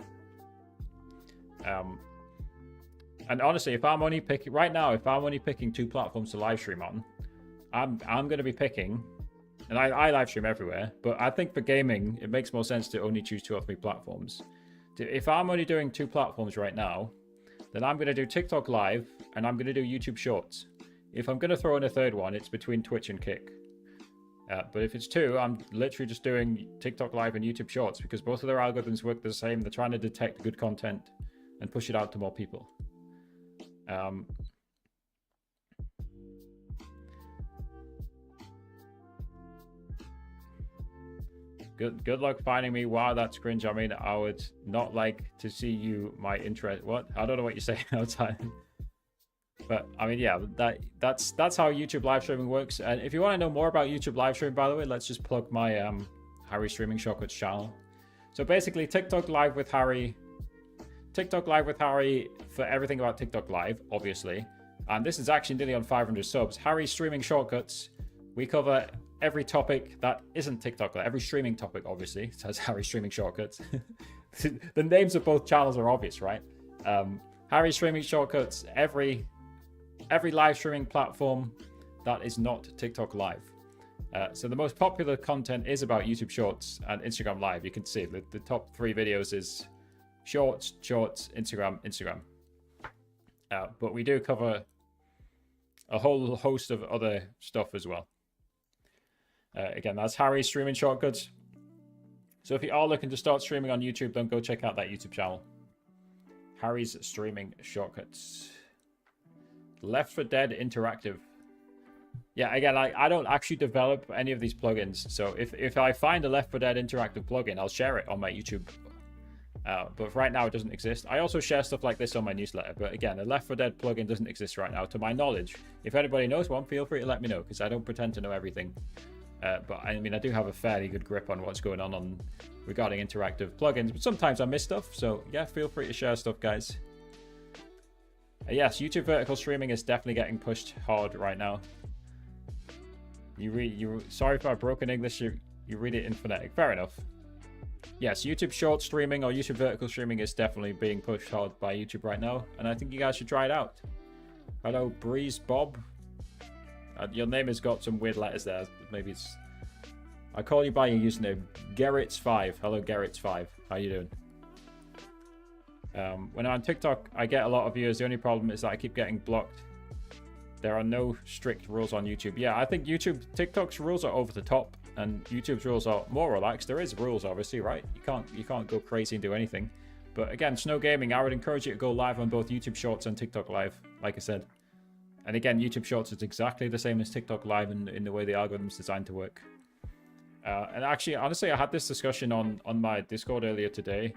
A: And honestly, if I'm only picking right now, if I'm only picking 2 platforms to live stream on, I'm going to be picking, and I live stream everywhere, but I think for gaming it makes more sense to only choose 2 or 3 platforms. If I'm only doing 2 platforms right now, then I'm going to do TikTok Live and I'm going to do YouTube Shorts. If I'm going to throw in a third one, it's between Twitch and Kick. But if it's 2, I'm literally just doing TikTok Live and YouTube Shorts because both of their algorithms work the same. They're trying to detect good content and push it out to more people. Good luck finding me. Wow, that's cringe. I mean, I would not like to see you. My interest. What? I don't know what you're saying outside. But I mean, yeah, that's how YouTube live streaming works. And if you want to know more about YouTube live streaming, by the way, let's just plug my Harry Streaming Shortcuts channel. So basically, TikTok Live with Harry for everything about TikTok Live, obviously. And this is actually nearly on 500 subs. Harry Streaming Shortcuts. We cover every topic that isn't TikTok Live, every streaming topic, obviously. It says Harry Streaming Shortcuts. The names of both channels are obvious, right? Harry Streaming Shortcuts, every live streaming platform that is not TikTok Live. So the most popular content is about YouTube Shorts and Instagram Live. You can see the top 3 videos is Shorts, Instagram. But we do cover a whole host of other stuff as well. Again, that's Harry's Streaming Shortcuts. So if you are looking to start streaming on YouTube, then go check out that YouTube channel. Harry's Streaming Shortcuts. Left 4 Dead Interactive. Yeah, again, I don't actually develop any of these plugins. So if I find a Left 4 Dead Interactive plugin, I'll share it on my YouTube. But right now it doesn't exist. I also share stuff like this on my newsletter. But again, a Left 4 Dead plugin doesn't exist right now, to my knowledge. If anybody knows one, feel free to let me know, because I don't pretend to know everything. But I mean, I do have a fairly good grip on what's going on regarding interactive plugins. But sometimes I miss stuff. So yeah, feel free to share stuff, guys. Yes, YouTube vertical streaming is definitely getting pushed hard right now. Sorry for my broken English. You read it in phonetic. Fair enough. Yes, YouTube short streaming or YouTube vertical streaming is definitely being pushed hard by YouTube right now, and I think you guys should try it out. Hello, Breeze Bob. Your name has got some weird letters there. Maybe it's... I call you by your username, Gerrits5. Hello, Gerrits5. How you doing? When I'm on TikTok, I get a lot of views. The only problem is that I keep getting blocked. There are no strict rules on YouTube. Yeah, I think TikTok's rules are over the top, and YouTube's rules are more relaxed. There is rules, obviously, right? You can't go crazy and do anything. But again, Snow Gaming, I would encourage you to go live on both YouTube Shorts and TikTok Live, like I said. And again, YouTube Shorts is exactly the same as TikTok Live in the way the algorithm's designed to work. And actually, honestly, I had this discussion on my Discord earlier today.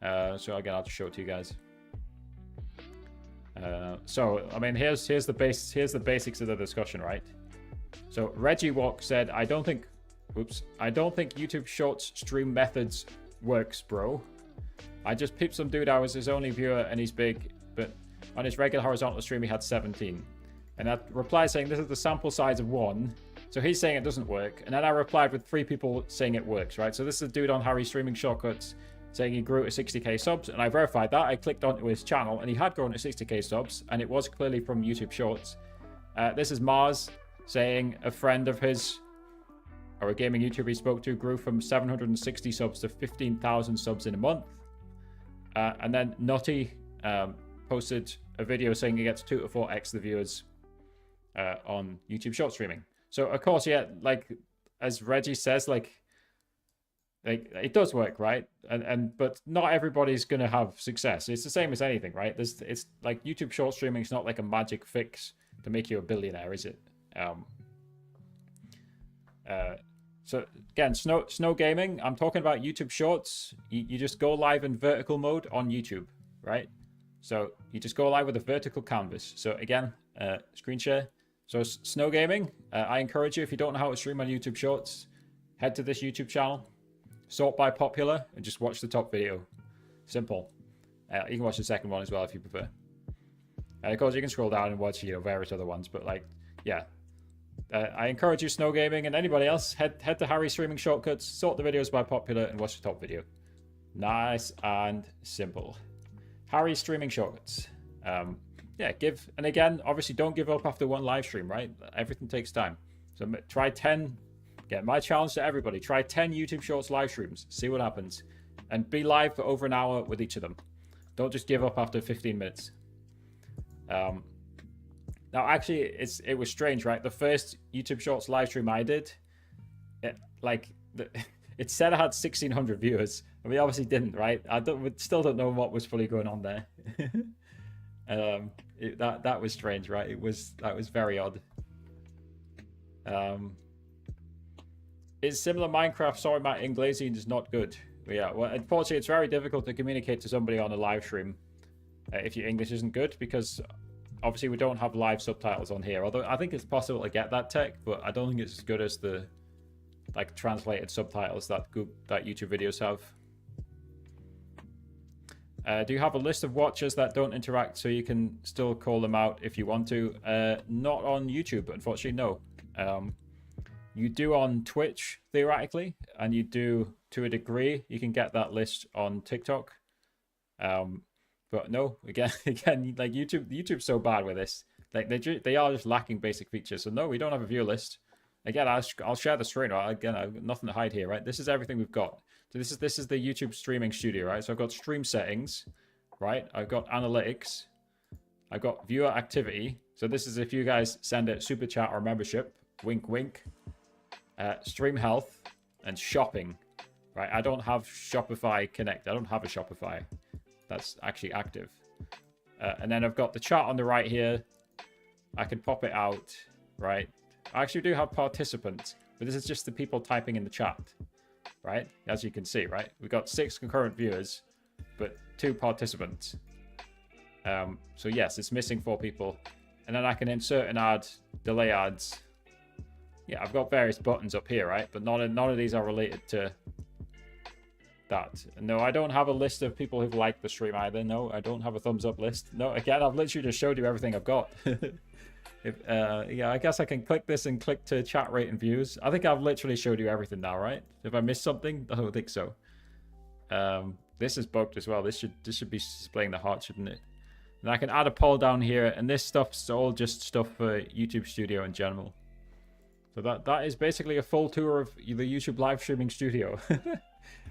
A: So again, I'll just show it to you guys. So I mean, here's the basics of the discussion, right? So Reggie Walk said, I don't think YouTube Shorts stream methods works, bro. I just pipped some dude. I was his only viewer and he's big, but on his regular horizontal stream he had 17. And that reply saying, this is the sample size of 1. So he's saying it doesn't work. And then I replied with 3 people saying it works, right? So this is a dude on Harry Streaming Shortcuts saying he grew to 60k subs. And I verified that. I clicked onto his channel and he had grown to 60k subs. And it was clearly from YouTube Shorts. This is Mars saying a friend of his, or a gaming YouTuber he spoke to, grew from 760 subs to 15,000 subs in a month. And then Nutty posted a video saying he gets 2 to 4x the viewers on YouTube short streaming. So of course, yeah, like as Reggie says, like it does work, right? And but not everybody's gonna have success. It's the same as anything, right? It's like YouTube short streaming is not like a magic fix to make you a billionaire, is it? So again, Snow Gaming, I'm talking about YouTube Shorts. You just go live in vertical mode on YouTube, right? So you just go live with a vertical canvas. So again, screen share. So Snow Gaming, I encourage you, if you don't know how to stream on YouTube Shorts, head to this YouTube channel, sort by popular, and just watch the top video. Simple. You can watch the second one as well if you prefer. And of course, you can scroll down and watch, various other ones. But like, yeah. I encourage you, Snow Gaming, and anybody else, head to Harry Streaming Shortcuts, sort the videos by popular, and watch the top video. Nice and simple. Harry Streaming Shortcuts. Yeah, and again, obviously don't give up after 1 live stream, right? Everything takes time. So try 10, my challenge to everybody, try 10 YouTube Shorts live streams, see what happens. And be live for over an hour with each of them. Don't just give up after 15 minutes. Now, actually, it was strange, right? The first YouTube Shorts live stream I did, it said I had 1,600 viewers. And we obviously didn't, right? We still don't know what was fully going on there. That was strange, right? That was very odd. Is similar Minecraft? Sorry, Matt Inglesian is not good. But yeah, well, unfortunately, it's very difficult to communicate to somebody on a live stream if your English isn't good, because obviously we don't have live subtitles on here. Although I think it's possible to get that tech, but I don't think it's as good as the translated subtitles that YouTube videos have. Do you have a list of watchers that don't interact so you can still call them out if you want to? Not on YouTube, unfortunately, no. You do on Twitch, theoretically, and you do to a degree. You can get that list on TikTok. But no, again, like YouTube's so bad with this. Like they are just lacking basic features. So no, we don't have a viewer list. Again, I'll share the screen. Right? Again, I've got nothing to hide here, right? This is everything we've got. So this is the YouTube streaming studio, right? So I've got stream settings, right? I've got analytics. I've got viewer activity. So this is if you guys send a super chat or membership. Wink, wink. Stream health and shopping, right? I don't have Shopify Connect. I don't have a Shopify that's actually active. And then I've got the chat on the right here. I can pop it out, right? I actually do have participants, but this is just the people typing in the chat, right? As you can see, right? We've got 6 concurrent viewers, but 2 participants. So yes, it's missing 4 people. And then I can insert and add delay ads. Yeah, I've got various buttons up here, right? But none of these are related to that. No, I don't have a list of people who've liked the stream either. No, I don't have a thumbs up list. No, again, I've literally just showed you everything I've got. Yeah, I guess I can click this and click to chat rate and views. I think I've literally showed you everything now, right? If I missed something, I don't think so. This is bugged as well. This should be displaying the heart, shouldn't it? And I can add a poll down here, and this stuff's all just stuff for YouTube Studio in general. So that is basically a full tour of the YouTube live streaming studio,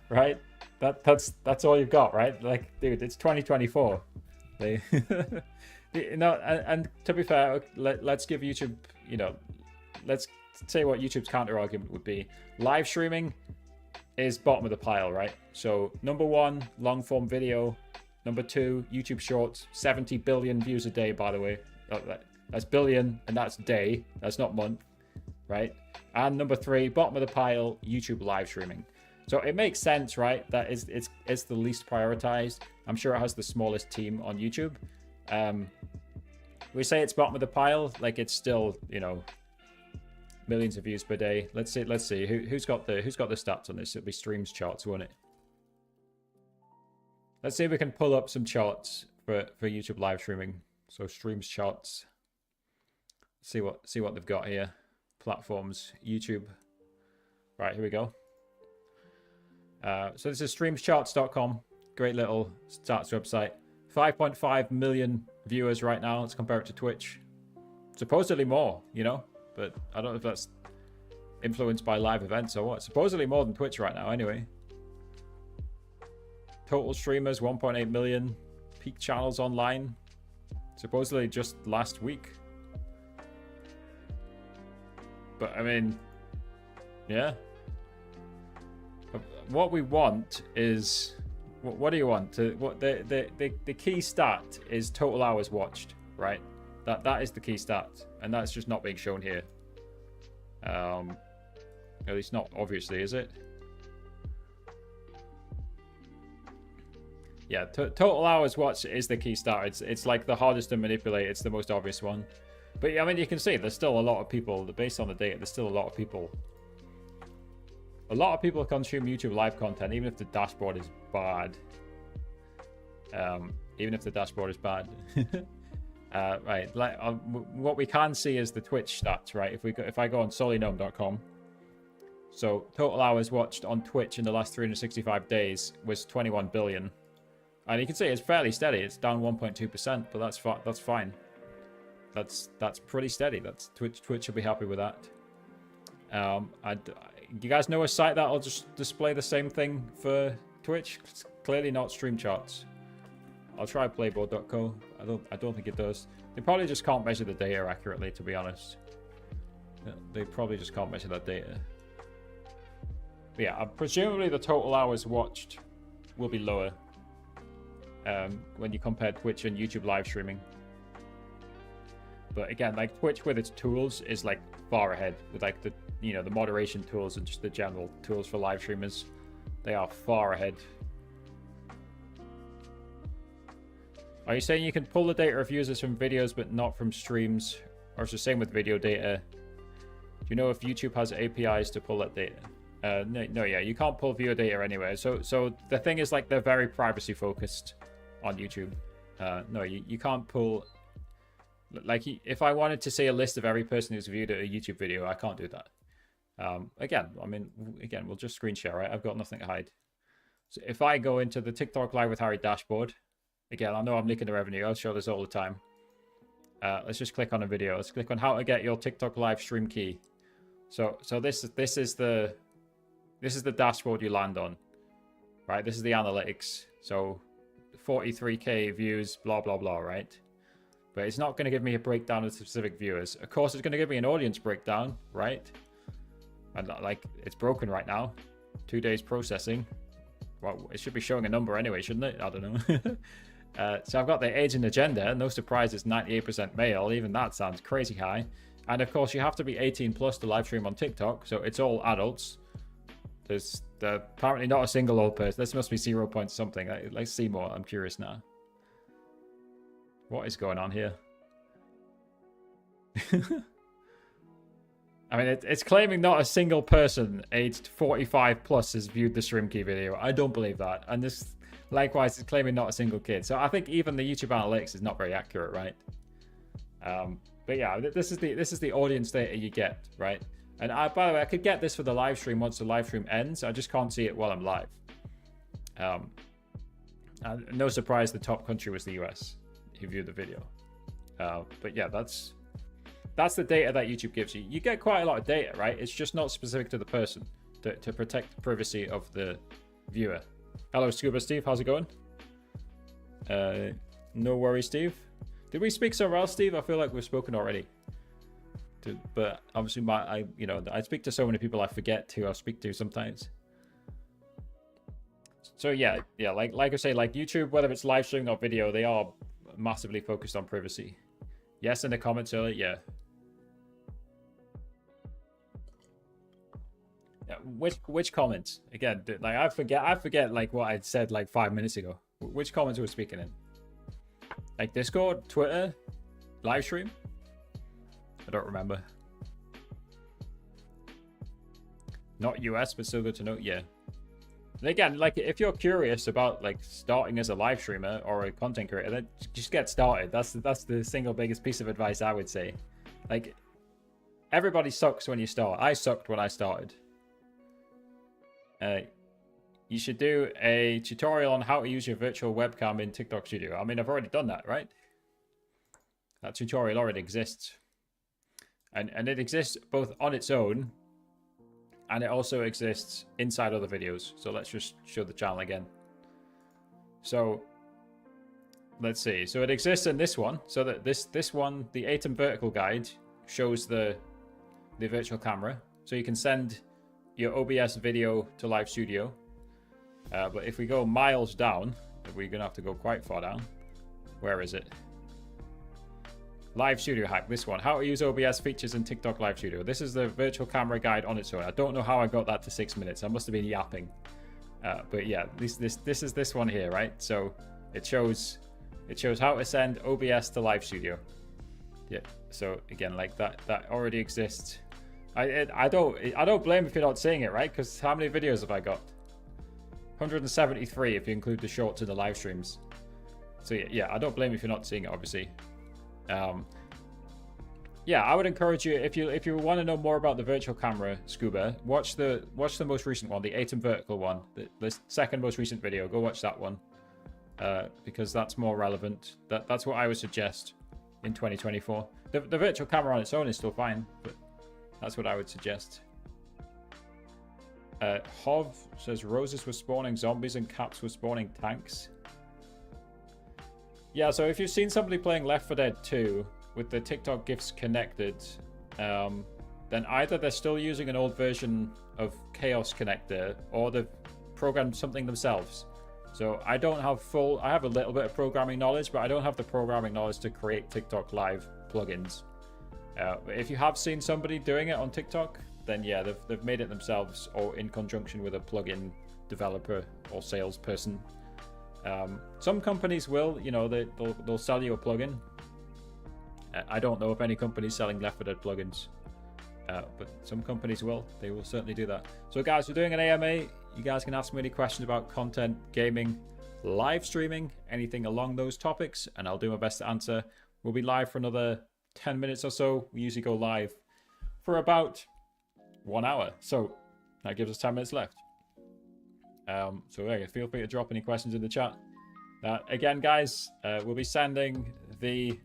A: right? That's all you've got, right? Like, dude, it's 2024. And to be fair, let's give YouTube, let's say what YouTube's counter argument would be. Live streaming is bottom of the pile, right? So number 1, long form video. Number 2, YouTube Shorts, 70 billion views a day, by the way. That's billion, and that's day. That's not month, right? And number 3, bottom of the pile, YouTube live streaming. So it makes sense, right? That it's the least prioritized. I'm sure it has the smallest team on YouTube. We say it's bottom of the pile, like it's still, millions of views per day. Let's see who's got the stats on this. It'll be streams charts, won't it? Let's see if we can pull up some charts for YouTube live streaming. So streams charts. See what they've got here. platforms. YouTube. Right, here we go. So this is streamscharts.com. Great little stats website. 5.5 million viewers right now. Let's compare it to Twitch. Supposedly more, you know, but I don't know if that's influenced by live events or what. Supposedly more than Twitch right now, anyway. Total streamers, 1.8 million. Peak channels online. Supposedly just last week. But, I mean, yeah. What we want is... What do you want? The key stat is total hours watched, right? That is the key stat. And that's just not being shown here. At least not obviously, is it? Yeah, total hours watched is the key stat. It's like the hardest to manipulate. It's the most obvious one. But I mean, you can see there's still a lot of people, based on the data, there's still a lot of people. A lot of people consume YouTube live content, even if the dashboard is bad. Even if the dashboard is bad. Right, what we can see is the Twitch stats, right? If I go on solynome.com, so total hours watched on Twitch in the last 365 days was 21 billion. And you can see it's fairly steady. It's down 1.2%, but that's fine. That's pretty steady. That's Twitch will be happy with that. You guys know a site that'll just display the same thing for Twitch? It's clearly not Stream Charts. I'll try playboard.co. I don't think it does. They probably just can't measure the data accurately, to be honest. They probably just can't measure that data. But yeah, presumably the total hours watched will be lower when you compare Twitch and YouTube live streaming. But again, like Twitch with its tools is like far ahead with like the the moderation tools and just the general tools for live streamers. They are far ahead. Are you saying you can pull the data of users from videos but not from streams? Or it's the same with video data? Do you know if YouTube has APIs to pull that data? No, yeah, you can't pull viewer data anywhere. So the thing is, like, they're very privacy focused on YouTube. No, you can't pull. Like, if I wanted to see a list of every person who's viewed a YouTube video, I can't do that. Again, we'll just screen share, right? I've got nothing to hide. So if I go into the TikTok Live with Harry dashboard, again, I know I'm leaking the revenue. I'll show this all the time. Let's just click on a video. Let's click on how to get your TikTok live stream key. So this is the dashboard you land on, right? This is the analytics. So 43k views, blah blah blah, right? But it's not going to give me a breakdown of specific viewers. Of course, it's going to give me an audience breakdown, right? And like, it's broken right now. 2 days processing. Well, it should be showing a number anyway, shouldn't it? I don't know. So I've got the age and the gender. No surprise, it's 98% male. Even that sounds crazy high. And of course, you have to be 18 plus to live stream on TikTok. So it's all adults. There's apparently not a single old person. This must be 0 point something. Let's see more. I'm curious now. What is going on here? I mean, it's claiming not a single person aged 45 plus has viewed the stream key video. I don't believe that. And this, likewise, is claiming not a single kid. So I think even the YouTube analytics is not very accurate, right? But yeah, this is the audience data you get, right? And by the way, I could get this for the live stream once the live stream ends. I just can't see it while I'm live. No surprise, the top country was the US. Who viewed the video. But yeah, that's the data that YouTube gives you. You get quite a lot of data, right? It's just not specific to the person to protect the privacy of the viewer. Hello, Scuba Steve. How's it going? No worries, Steve. Did we speak somewhere else, Steve? I feel like we've spoken already. But obviously, I speak to so many people I forget who I speak to sometimes. So yeah, like I say, like YouTube, whether it's live streaming or video, they are massively focused on privacy. Yes, in the comments earlier, yeah. Which comments? Again, like I forget like what I'd said like 5 minutes ago. Which comments were we speaking in? Like Discord, Twitter, live stream? I don't remember. Not US, but still good to know. Yeah. And again, like if you're curious about like starting as a live streamer or a content creator, then just get started. That's the single biggest piece of advice I would say. Like everybody sucks when you start. I sucked when I started. You should do a tutorial on how to use your virtual webcam in TikTok Studio. I mean, I've already done that, right? That tutorial already exists. And it exists both on its own, and it also exists inside other videos. So let's just show the channel again. So let's see. So it exists in this one. So that this one, the ATEM vertical guide, shows the virtual camera. So you can send your OBS video to Live Studio. But if we go miles down, we're going to have to go quite far down. Where is it? Live Studio hack, this one. How to use OBS features in TikTok Live Studio. This is the virtual camera guide on its own. I don't know how I got that to 6 minutes. I must have been yapping. But yeah, this is this one here, right? So it shows how to send OBS to Live Studio. Yeah. So again, like that already exists. I don't blame if you're not seeing it, right? Because how many videos have I got? 173 if you include the shorts and the live streams. So yeah, I don't blame if you're not seeing it, obviously. Yeah, I would encourage you, if you want to know more about the virtual camera, Scuba, watch the most recent one, the ATEM vertical one, the second most recent video. Go watch that one, because that's more relevant. That's what I would suggest in 2024. The virtual camera on its own is still fine, but that's what I would suggest. Hov says roses were spawning zombies and caps were spawning tanks. Yeah, so if you've seen somebody playing Left 4 Dead 2 with the TikTok GIFs connected, then either they're still using an old version of Chaos Connector or they've programmed something themselves. So I have a little bit of programming knowledge, but I don't have the programming knowledge to create TikTok Live plugins. But if you have seen somebody doing it on TikTok, then yeah, they've made it themselves or in conjunction with a plugin developer or salesperson. Some companies will, they'll sell you a plugin. I don't know if any company's selling Left 4 Dead plugins, but some companies will. They will certainly do that. So guys, we're doing an AMA. You guys can ask me any questions about content, gaming, live streaming, anything along those topics, and I'll do my best to answer. We'll be live for another 10 minutes or so. We usually go live for about 1 hour. So that gives us 10 minutes left. So yeah, feel free to drop any questions in the chat. Again, guys, we'll be sending the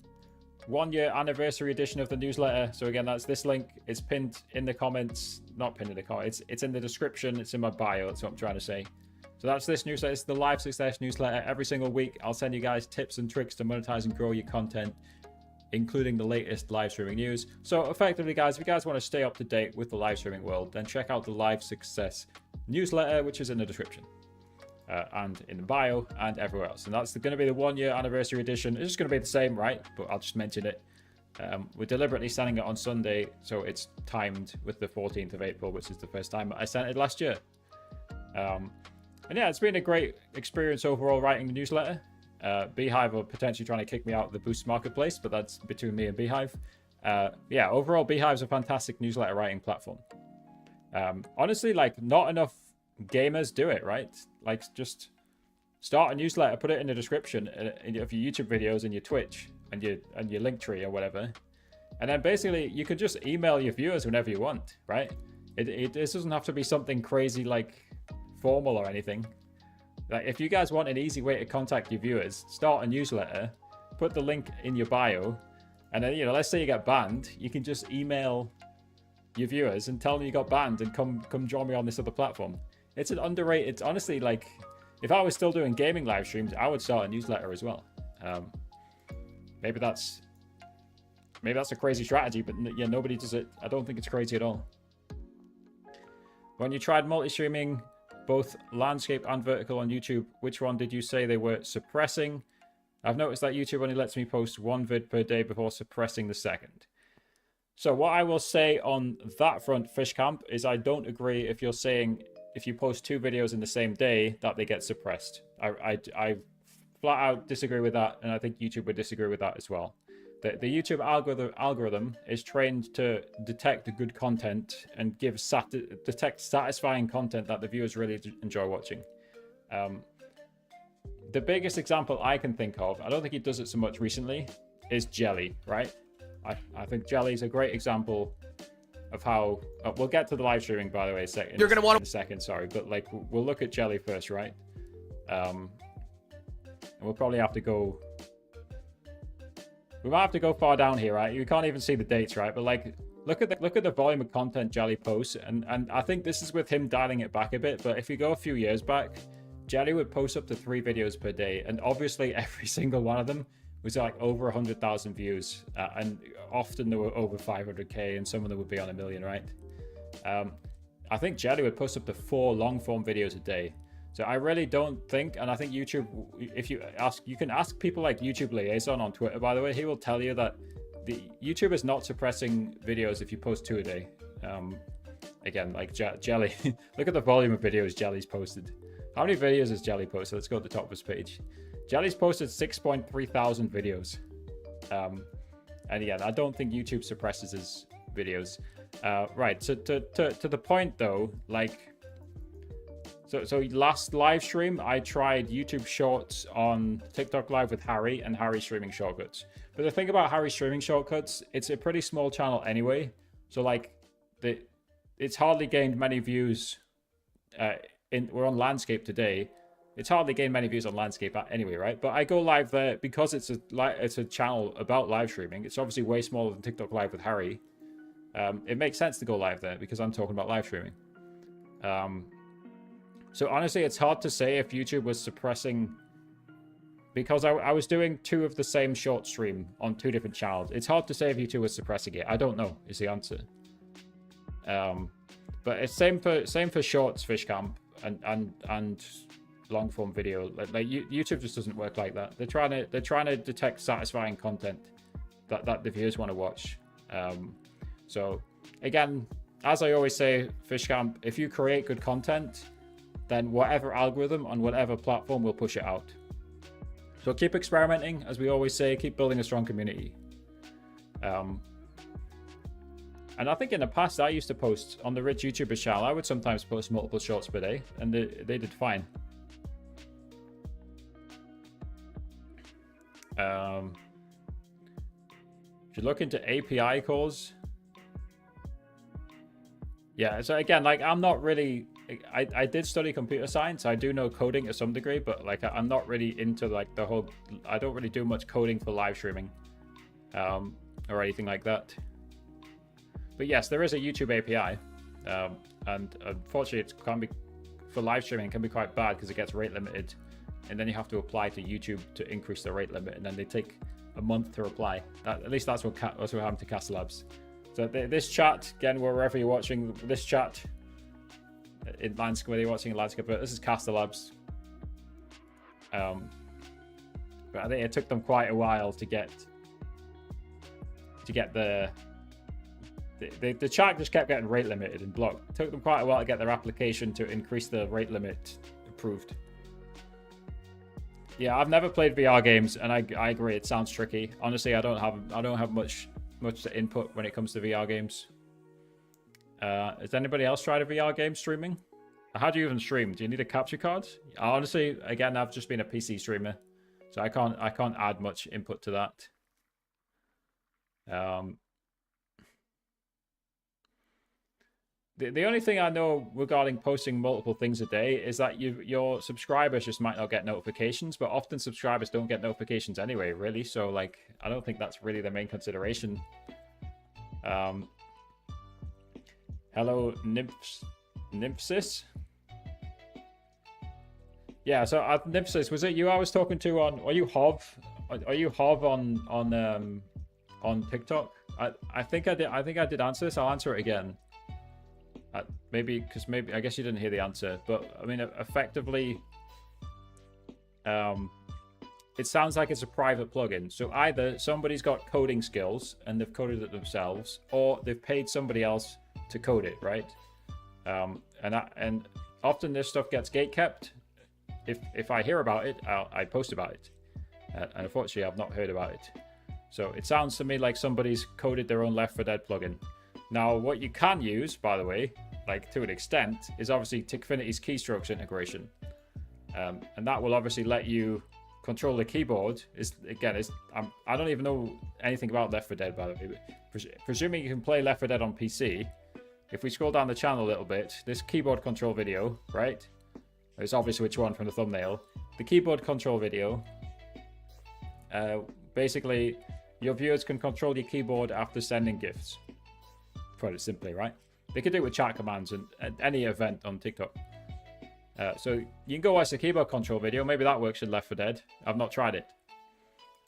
A: 1-year anniversary edition of the newsletter. So again, that's this link. It's pinned in the comments. Not pinned in the comments. It's in the description. It's in my bio. That's what I'm trying to say. So that's this newsletter. It's the Live Success newsletter. Every single week, I'll send you guys tips and tricks to monetize and grow your content, including the latest live streaming news. So effectively, guys, if you guys want to stay up to date with the live streaming world, then check out the Live Success newsletter, which is in the description and in the bio and everywhere else. And that's going to be the 1-year anniversary edition. It's just going to be the same, right? But I'll just mention it. We're deliberately sending it on Sunday, so it's timed with the 14th of April, which is the first time I sent it last year. And yeah, it's been a great experience overall writing the newsletter. Beehive are potentially trying to kick me out of the Boost Marketplace, but that's between me and Beehive. Yeah, overall, Beehive's a fantastic newsletter writing platform. Honestly, like, not enough gamers do it, right? Like, just start a newsletter, put it in the description of your YouTube videos and your Twitch and your link tree or whatever, and then basically you can just email your viewers whenever you want, right? This doesn't have to be something crazy like formal or anything. Like, if you guys want an easy way to contact your viewers, start a newsletter, put the link in your bio, and then, let's say you get banned, you can just email your viewers and tell them you got banned and come join me on this other platform. It's an underrated, honestly, like, if I was still doing gaming live streams, I would start a newsletter as well. Maybe that's a crazy strategy, but yeah, nobody does it. I don't think it's crazy at all. When you tried multi-streaming both landscape and vertical on YouTube, which one did you say they were suppressing? I've noticed that YouTube only lets me post 1 vid per day before suppressing the second. So what I will say on that front, Fishcamp, is I don't agree if you're saying if you post 2 videos in the same day that they get suppressed. I flat out disagree with that, and I think YouTube would disagree with that as well. The YouTube algorithm is trained to detect good content and detect satisfying content that the viewers really enjoy watching. The biggest example I can think of, I don't think he does it so much recently, is Jelly, right? I think Jelly is a great example of how we'll get to the live streaming, by the way,
B: You're gonna want
A: in a second. Sorry, but like we'll look at Jelly first, right? And we'll probably have to go. We might have to go far down here, right? You can't even see the dates, right? But like, look at the volume of content Jelly posts, and I think this is with him dialing it back a bit. But if you go a few years back, Jelly would post up to 3 videos per day, and obviously every single one of them was like over 100,000 views, and often they were over 500k, and some of them would be on 1 million, right? I think Jelly would post up to 4 long-form videos a day. So I really don't think, and I think YouTube, if you ask, you can ask people like YouTube Liaison on Twitter, by the way, he will tell you that the YouTube is not suppressing videos if you post 2 a day. Again, like Jelly, look at the volume of videos Jelly's posted. How many videos has Jelly posted? Let's go to the top of his page. Jelly's posted 6.3 thousand videos. And again, I don't think YouTube suppresses his videos. Right, so to the point though, like, so last live stream, I tried YouTube Shorts on TikTok Live with Harry and Harry streaming shortcuts. But the thing about Harry streaming shortcuts, it's a pretty small channel anyway. So like, it's hardly gained many views. We're on Landscape today. It's hardly gained many views on Landscape anyway, right? But I go live there because it's a channel about live streaming. It's obviously way smaller than TikTok Live with Harry. It makes sense to go live there because I'm talking about live streaming. So honestly, it's hard to say if YouTube was suppressing, because I was doing 2 of the same short stream on 2 different channels. It's hard to say if YouTube was suppressing it. I don't know is the answer. But it's same for shorts, Fishcamp, and long form video. Like YouTube just doesn't work like that. They're trying to detect satisfying content that the viewers want to watch. So again, as I always say, Fishcamp, if you create good content, then whatever algorithm on whatever platform will push it out. So keep experimenting, as we always say, keep building a strong community. And I think in the past, I used to post on the Rich YouTubers channel. I would sometimes post multiple shorts per day, and they did fine. If you look into API calls, yeah. So again, like I'm not really. I did study computer science. I do know coding to some degree, but like I'm not really into like the whole. I don't really do much coding for live streaming, or anything like that. But yes, there is a YouTube API, and unfortunately, it can be for live streaming. It can be quite bad because it gets rate limited, and then you have to apply to YouTube to increase the rate limit, and then they take a month to reply. At least that's what happened to Caster Labs. So this chat, again, wherever you're watching this chat, in Landscape, whether you're watching in Landscape, but this is Caster Labs. But I think it took them quite a while to get the chat just kept getting rate limited and blocked. It took them quite a while to get their application to increase the rate limit approved. Yeah, I've never played VR games, and I agree, it sounds tricky. Honestly, I don't have much to input when it comes to VR games. Has anybody else tried a VR game streaming? How do you even stream? Do you need a capture card? Honestly, again, I've just been a PC streamer, so I can't add much input to that. The only thing I know regarding posting multiple things a day is that your subscribers just might not get notifications, but often subscribers don't get notifications anyway, really. So like, I don't think that's really the main consideration. Hello, Nymphsis. Yeah, so Nymphsis, was it you I was talking to on? Are you Hov? Are you Hov on TikTok? I think I did. I think I did answer this. I'll answer it again. Maybe I guess you didn't hear the answer, but I mean, effectively, it sounds like it's a private plugin. So either somebody's got coding skills and they've coded it themselves, or they've paid somebody else to code it, right? And often this stuff gets gatekept. If I hear about it, I post about it. And unfortunately, I've not heard about it. So it sounds to me like somebody's coded their own Left 4 Dead plugin. Now, what you can use, by the way, like to an extent, is obviously Tikfinity's keystrokes integration. And that will obviously let you control the keyboard. I don't even know anything about Left 4 Dead, by the way. But presuming you can play Left 4 Dead on PC, if we scroll down the channel a little bit, this keyboard control video, right? It's obvious which one from the thumbnail. The keyboard control video, basically, your viewers can control your keyboard after sending gifts. Put it simply, right? They can do it with chat commands and at any event on TikTok. So you can go watch the keyboard control video. Maybe that works in Left 4 Dead. I've not tried it.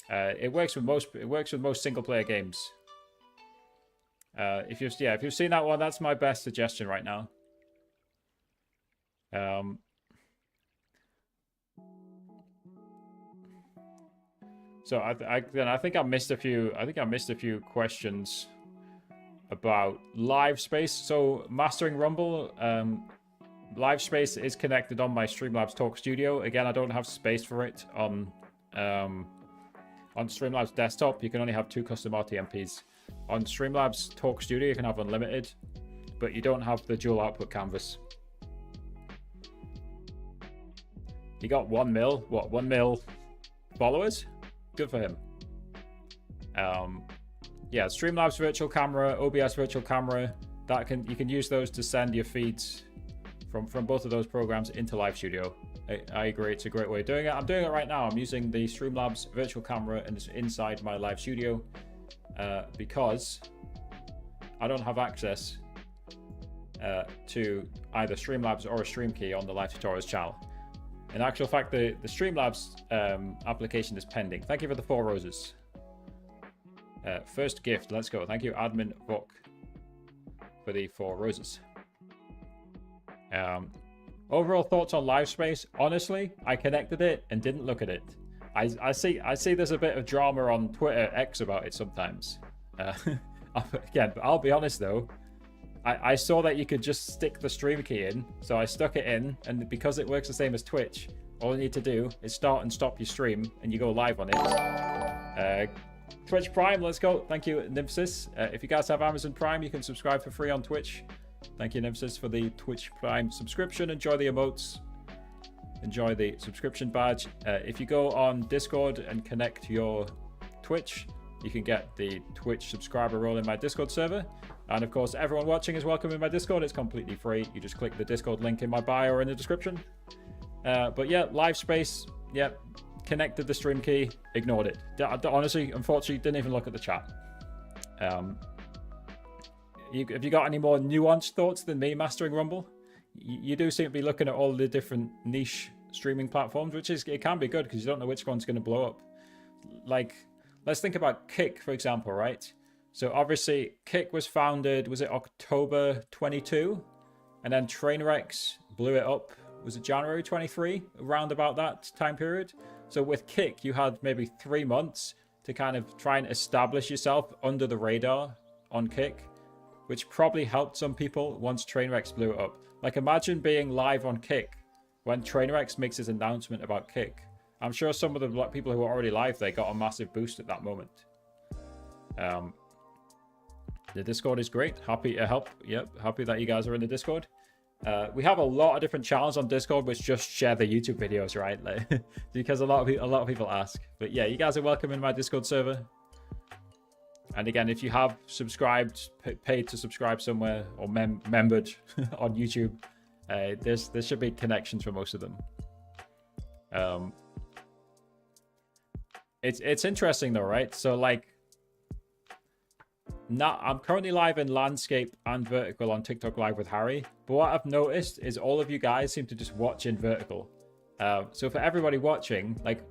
A: It works with most single player games. If you've seen that one, that's my best suggestion right now. So I think I missed a few questions about LiveSpace. So Mastering Rumble, LiveSpace is connected on my Streamlabs Talk Studio. Again, I don't have space for it on Streamlabs desktop. You can only have 2 custom RTMPs. On Streamlabs Talk Studio, you can have unlimited, but you don't have the dual output canvas. He got 1 mil. What, 1 mil followers? Good for him. Yeah, Streamlabs virtual camera, OBS virtual camera. You can use those to send your feeds from both of those programs into Live Studio. I agree, it's a great way of doing it. I'm doing it right now. I'm using the Streamlabs virtual camera and it's inside my Live Studio because I don't have access to either Streamlabs or a StreamKey on the Live Tutorials channel. In actual fact, the Streamlabs application is pending. Thank you for the 4 roses. First gift, let's go. Thank you, Admin Vok, for the 4 roses. Overall thoughts on LiveSpace. Honestly, I connected it and didn't look at it. I see there's a bit of drama on Twitter X about it sometimes. Again, but I'll be honest though. I saw that you could just stick the stream key in, so I stuck it in, and because it works the same as Twitch, all you need to do is start and stop your stream, and you go live on it. Twitch Prime, let's go. Thank you, Nympsis. If you guys have Amazon Prime, you can subscribe for free on Twitch. Thank you, Nympsis, for the Twitch Prime subscription. Enjoy the emotes. Enjoy the subscription badge. If you go on Discord and connect your Twitch, you can get the Twitch subscriber role in my Discord server. And of course, everyone watching is welcome in my Discord. It's completely free. You just click the Discord link in my bio or in the description. But yeah, LiveSpace, yeah, connected the stream key, ignored it. Honestly, unfortunately, didn't even look at the chat. Have you got any more nuanced thoughts than me, Mastering Rumble? You do seem to be looking at all the different niche streaming platforms, which it can be good because you don't know which one's going to blow up. Like, let's think about Kick, for example, right? So obviously, Kick was founded, was it October 22? And then Trainwrecks blew it up, was it January 23? Around about that time period. So with Kick, you had maybe 3 months to kind of try and establish yourself under the radar on Kick, which probably helped some people once Trainwrecks blew it up. Like, imagine being live on Kick when Trainwrecks makes his announcement about Kick. I'm sure some of the people who were already live, they got a massive boost at that moment. The Discord is great. Happy to help. Yep, happy that you guys are in the Discord. We have a lot of different channels on Discord which just share the YouTube videos, right? Like, because a lot of people ask. But yeah, you guys are welcome in my Discord server. And again, if you have subscribed, paid to subscribe somewhere, or membered on YouTube, there should be connections for most of them. It's interesting though, right? So like, I'm currently live in landscape and vertical on TikTok Live with Harry. But what I've noticed is all of you guys seem to just watch in vertical. So for everybody watching, like,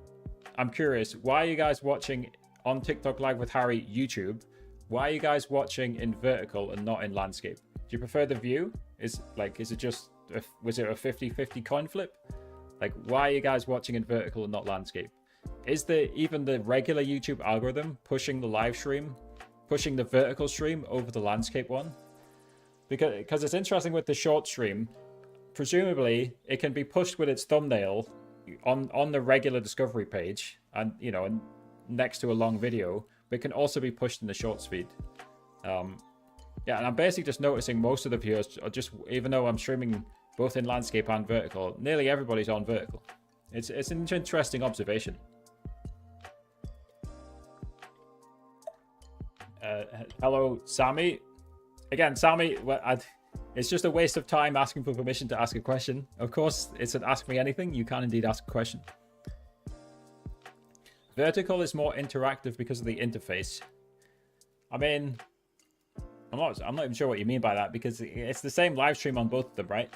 A: I'm curious, why are you guys watching on TikTok Live with Harry YouTube? Why are you guys watching in vertical and not in landscape? Do you prefer the view? Was it a 50-50 coin flip? Like, why are you guys watching in vertical and not landscape? Is even the regular YouTube algorithm pushing the live stream, pushing the vertical stream over the landscape one? Because it's interesting with the short stream, presumably it can be pushed with its thumbnail on the regular discovery page and, you know, and next to a long video, but it can also be pushed in the shorts feed. Yeah, and I'm basically just noticing most of the viewers are just, even though I'm streaming both in landscape and vertical, nearly everybody's on vertical. It's an interesting observation. Hello, Sammy. Again, Sammy, it's just a waste of time asking for permission to ask a question. Of course, it's an ask me anything. You can indeed ask a question. Vertical is more interactive because of the interface. I mean, I'm not even sure what you mean by that, because it's the same live stream on both of them, right?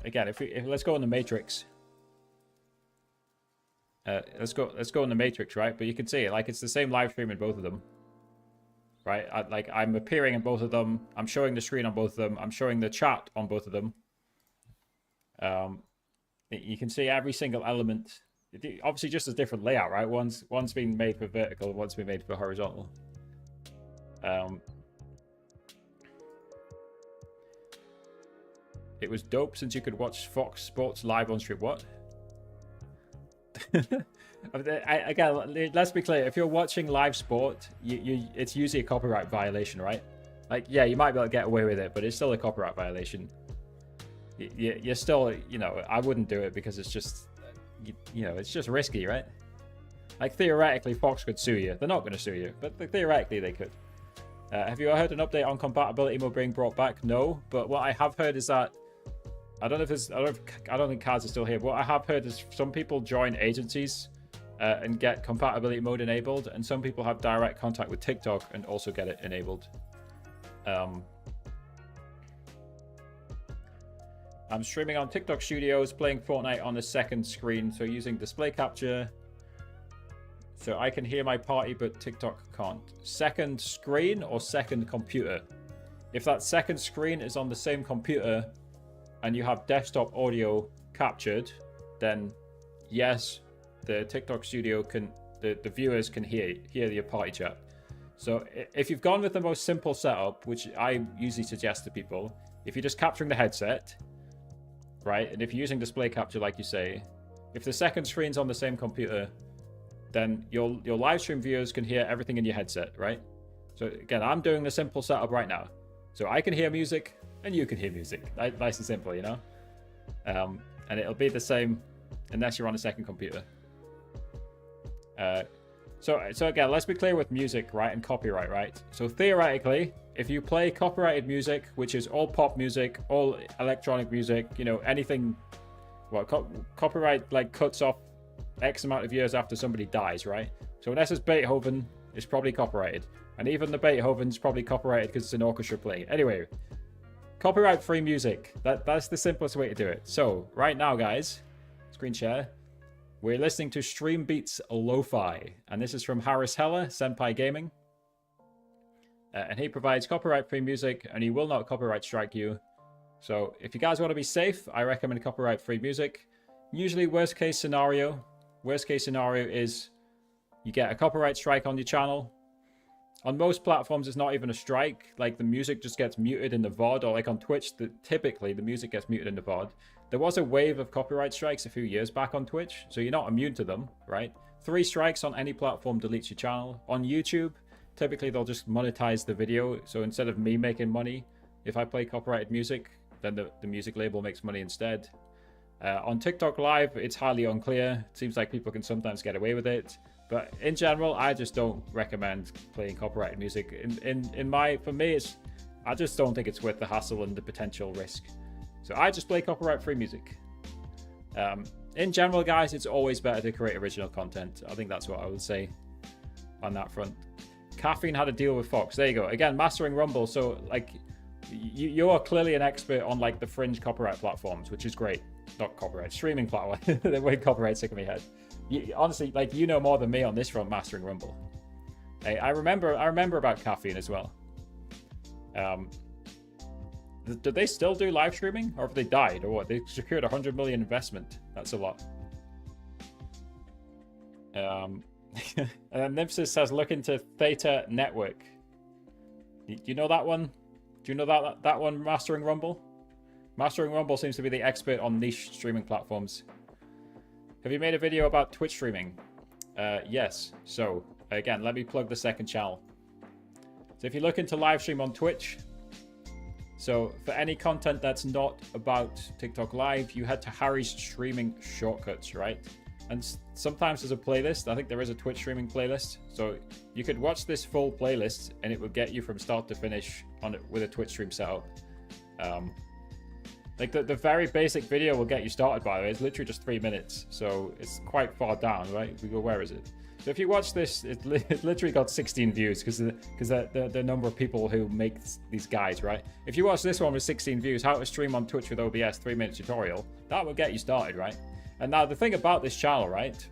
A: Again, if let's go in the matrix. Let's go in the matrix, right? But you can see it, like, it's the same live stream in both of them, right? I'm appearing in both of them. I'm showing the screen on both of them. I'm showing the chat on both of them. You can see every single element. Obviously, just a different layout, right? One's been made for vertical, one's been made for horizontal. It was dope since you could watch Fox Sports live on stream. What? Again, let's be clear. If you're watching live sport, it's usually a copyright violation, right? Like, yeah, you might be able to get away with it, but it's still a copyright violation. You're still, you know, I wouldn't do it because it's just, you know, it's just risky, right? Like, theoretically, Fox could sue you. They're not going to sue you, but theoretically they could. Have you heard an update on compatibility mode being brought back? No, but what I have heard is that I don't think Cards are still here. But what I have heard is some people join agencies and get compatibility mode enabled, and some people have direct contact with TikTok and also get it enabled. I'm streaming on TikTok Studios, playing Fortnite on the second screen, so using display capture, so I can hear my party, but TikTok can't. Second screen or second computer? If that second screen is on the same computer and you have desktop audio captured, then yes, the TikTok Studio can, the viewers can hear your party chat. So if you've gone with the most simple setup, which I usually suggest to people, if you're just capturing the headset, right, and if you're using display capture like you say, if the second screen's on the same computer, then your live stream viewers can hear everything in your headset, right? So again, I'm doing the simple setup right now. So I can hear music, and you can hear music. Nice and simple, you know? And it'll be the same unless you're on a second computer. So again, let's be clear with music, right, and copyright, right? So theoretically, if you play copyrighted music, which is all pop music, all electronic music, you know, anything, well, copyright like cuts off X amount of years after somebody dies, right? So unless it's Beethoven, it's probably copyrighted. And even the Beethoven's probably copyrighted because it's an orchestra playing. Anyway, copyright-free music. That's the simplest way to do it. So right now, guys, screen share. We're listening to Stream Beats Lo-Fi, and this is from Harris Heller, Senpai Gaming. And he provides copyright-free music, and he will not copyright strike you. So if you guys want to be safe, I recommend copyright-free music. Usually, worst case scenario is you get a copyright strike on your channel. On most platforms, it's not even a strike. Like, the music just gets muted in the VOD, or like on Twitch, typically the music gets muted in the VOD. There was a wave of copyright strikes a few years back on Twitch, so you're not immune to them, right? 3 strikes on any platform deletes your channel. On YouTube, typically they'll just monetize the video, so instead of me making money, if I play copyrighted music, then the music label makes money instead. On TikTok Live, it's highly unclear. It seems like people can sometimes get away with it. But in general, I just don't recommend playing copyrighted music. For me, I just don't think it's worth the hassle and the potential risk. So I just play copyright-free music. In general, guys, it's always better to create original content. I think that's what I would say on that front. Caffeine had a deal with Fox. There you go. Again, mastering Rumble. So, like, you are clearly an expert on, like, the fringe copyright platforms, which is great. Not copyright, streaming platform. The way copyright sick of my head. Honestly, like, you know more than me on this front, mastering Rumble. Hey, I remember about Caffeine as well. Do they still do live streaming, or have they died, or what? They secured 100 million investment. That's a lot. And then Nympsis says, look into Theta Network. Do you know that one? Do you know that one, Mastering Rumble? Mastering Rumble seems to be the expert on niche streaming platforms. Have you made a video about Twitch streaming? Yes. So, again, let me plug the second channel. So if you look into live stream on Twitch, so for any content that's not about TikTok Live, you head to Harry's streaming shortcuts, right? and sometimes there's a playlist. I think there is a Twitch streaming playlist, so you could watch this full playlist and it will get you from start to finish on it with a Twitch stream setup. Like the very basic video will get you started, by the way. It's literally just 3 minutes, so it's quite far down, right? We go, where is it? So if you watch this, it literally got 16 views because the number of people who make these guides, right? If you watch this one with 16 views, how to stream on Twitch with OBS 3-minute tutorial, that will get you started, right? And now the thing about this channel, right?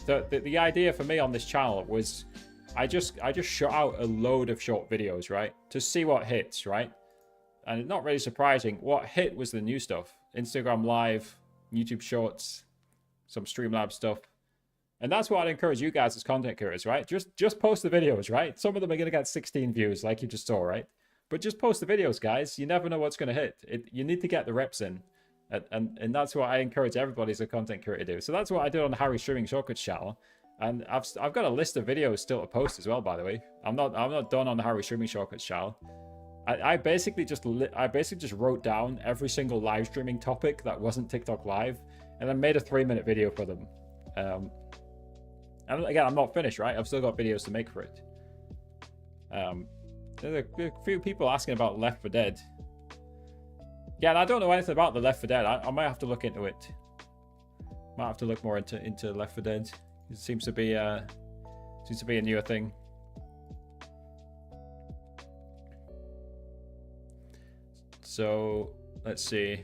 A: The idea for me on this channel was I just shot out a load of short videos, right? To see what hits, right? And it's not really surprising. What hit was the new stuff. Instagram Live, YouTube Shorts, some Streamlabs stuff. And that's what I'd encourage you guys as content creators, right? Just post the videos, right? Some of them are going to get 16 views like you just saw, right? But just post the videos, guys. You never know what's going to hit. You need to get the reps in. And that's what I encourage everybody as a content creator to do. So that's what I did on the Harry Streaming Shortcuts channel. And I've got a list of videos still to post as well, by the way. I'm not done on the Harry Streaming Shortcuts channel. I basically just wrote down every single live streaming topic that wasn't TikTok Live, and then made a 3-minute video for them. And again, I'm not finished, right? I've still got videos to make for it. There's a few people asking about Left 4 Dead. Yeah, and I don't know anything about the Left 4 Dead. I might have to look into it. Might have to look more into Left 4 Dead. It seems to be a newer thing. So let's see.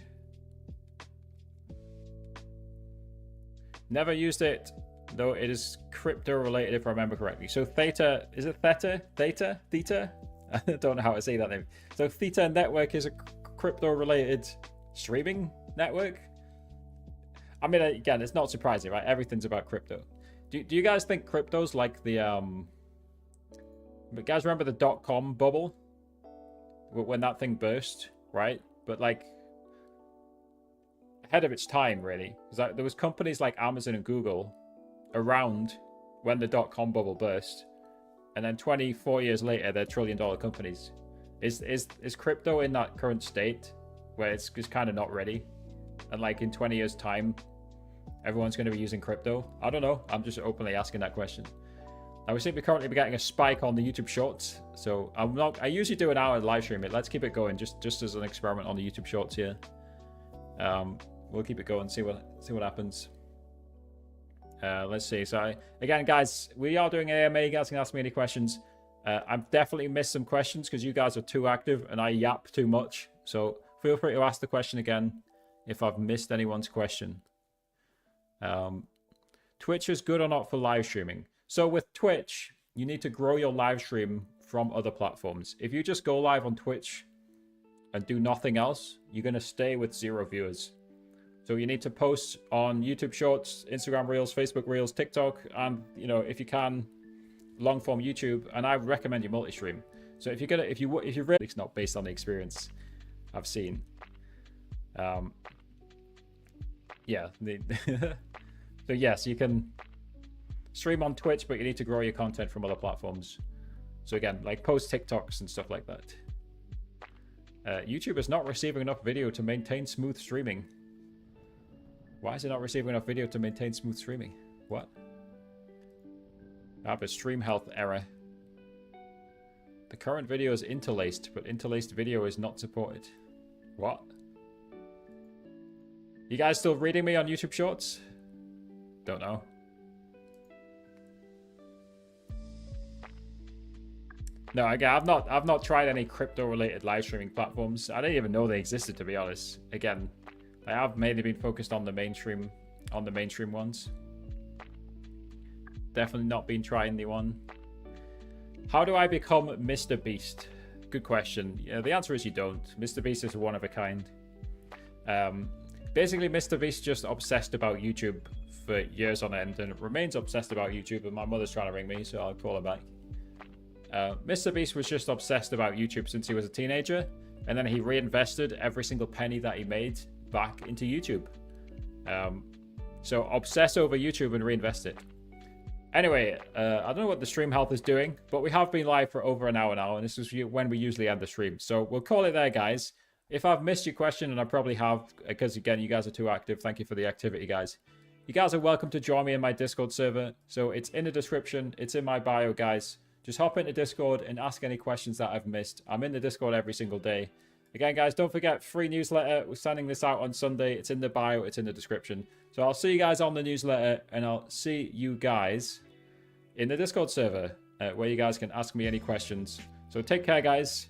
A: Never used it, though it is crypto related if I remember correctly. So Theta, is it Theta? Theta? I don't know how to say that name. So Theta Network is a crypto related streaming network. I mean, again, it's not surprising, right? Everything's about crypto. Do you guys think crypto's like the but guys remember the .com bubble when that thing burst, right? But like ahead of its time, really, because there was companies like Amazon and Google around when the .com bubble burst, and then 24 years later they're trillion-dollar companies. Is crypto in that current state where it's just kind of not ready, and like in 20 years time everyone's going to be using crypto? I don't know, I'm just openly asking that question. Now we seem to currently be getting a spike on the YouTube Shorts, so I usually do an hour live stream it. Let's keep it going just as an experiment on the YouTube Shorts here. We'll keep it going, see what happens. Let's see. So again, guys, we are doing AMA. You guys can ask me any questions. I've definitely missed some questions because you guys are too active and I yap too much. So feel free to ask the question again if I've missed anyone's question. Twitch is good or not for live streaming? So with Twitch, you need to grow your live stream from other platforms. If you just go live on Twitch and do nothing else, you're going to stay with 0 viewers. So you need to post on YouTube Shorts, Instagram Reels, Facebook Reels, TikTok, and if you can, long form YouTube. And I recommend you multi-stream. So if you really, it's not based on the experience I've seen. Yeah. So yes, you can stream on Twitch, but you need to grow your content from other platforms. So again, like post TikToks and stuff like that. YouTube is not receiving enough video to maintain smooth streaming. Why is it not receiving enough video to maintain smooth streaming? What? I have a stream health error. The current video is interlaced, but interlaced video is not supported. What? You guys still reading me on YouTube Shorts? Don't know. No, again, I've not tried any crypto-related live streaming platforms. I didn't even know they existed, to be honest. Again, I have mainly been focused on the mainstream ones. Definitely not been trying the one. How do I become Mr. Beast? Good question. Yeah, the answer is you don't. Mr. Beast is one of a kind. Basically, Mr. Beast just obsessed about YouTube for years on end and remains obsessed about YouTube, and my mother's trying to ring me, so I'll call her back. Mr. Beast was just obsessed about YouTube since he was a teenager, and then he reinvested every single penny that he made back into YouTube. So obsess over YouTube and reinvest it. Anyway, I don't know what the stream health is doing, but we have been live for over an hour now, and this is when we usually end the stream. So we'll call it there, guys. If I've missed your question, and I probably have, because again, you guys are too active. Thank you for the activity, guys. you guys are welcome to join me in my Discord server. So it's in the description. It's in my bio, guys. Just hop into Discord and ask any questions that I've missed. I'm in the Discord every single day. Again, guys, don't forget, free newsletter. We're sending this out on Sunday. It's in the bio. It's in the description. So I'll see you guys on the newsletter, and I'll see you guys in the Discord server, where you guys can ask me any questions. So take care, guys.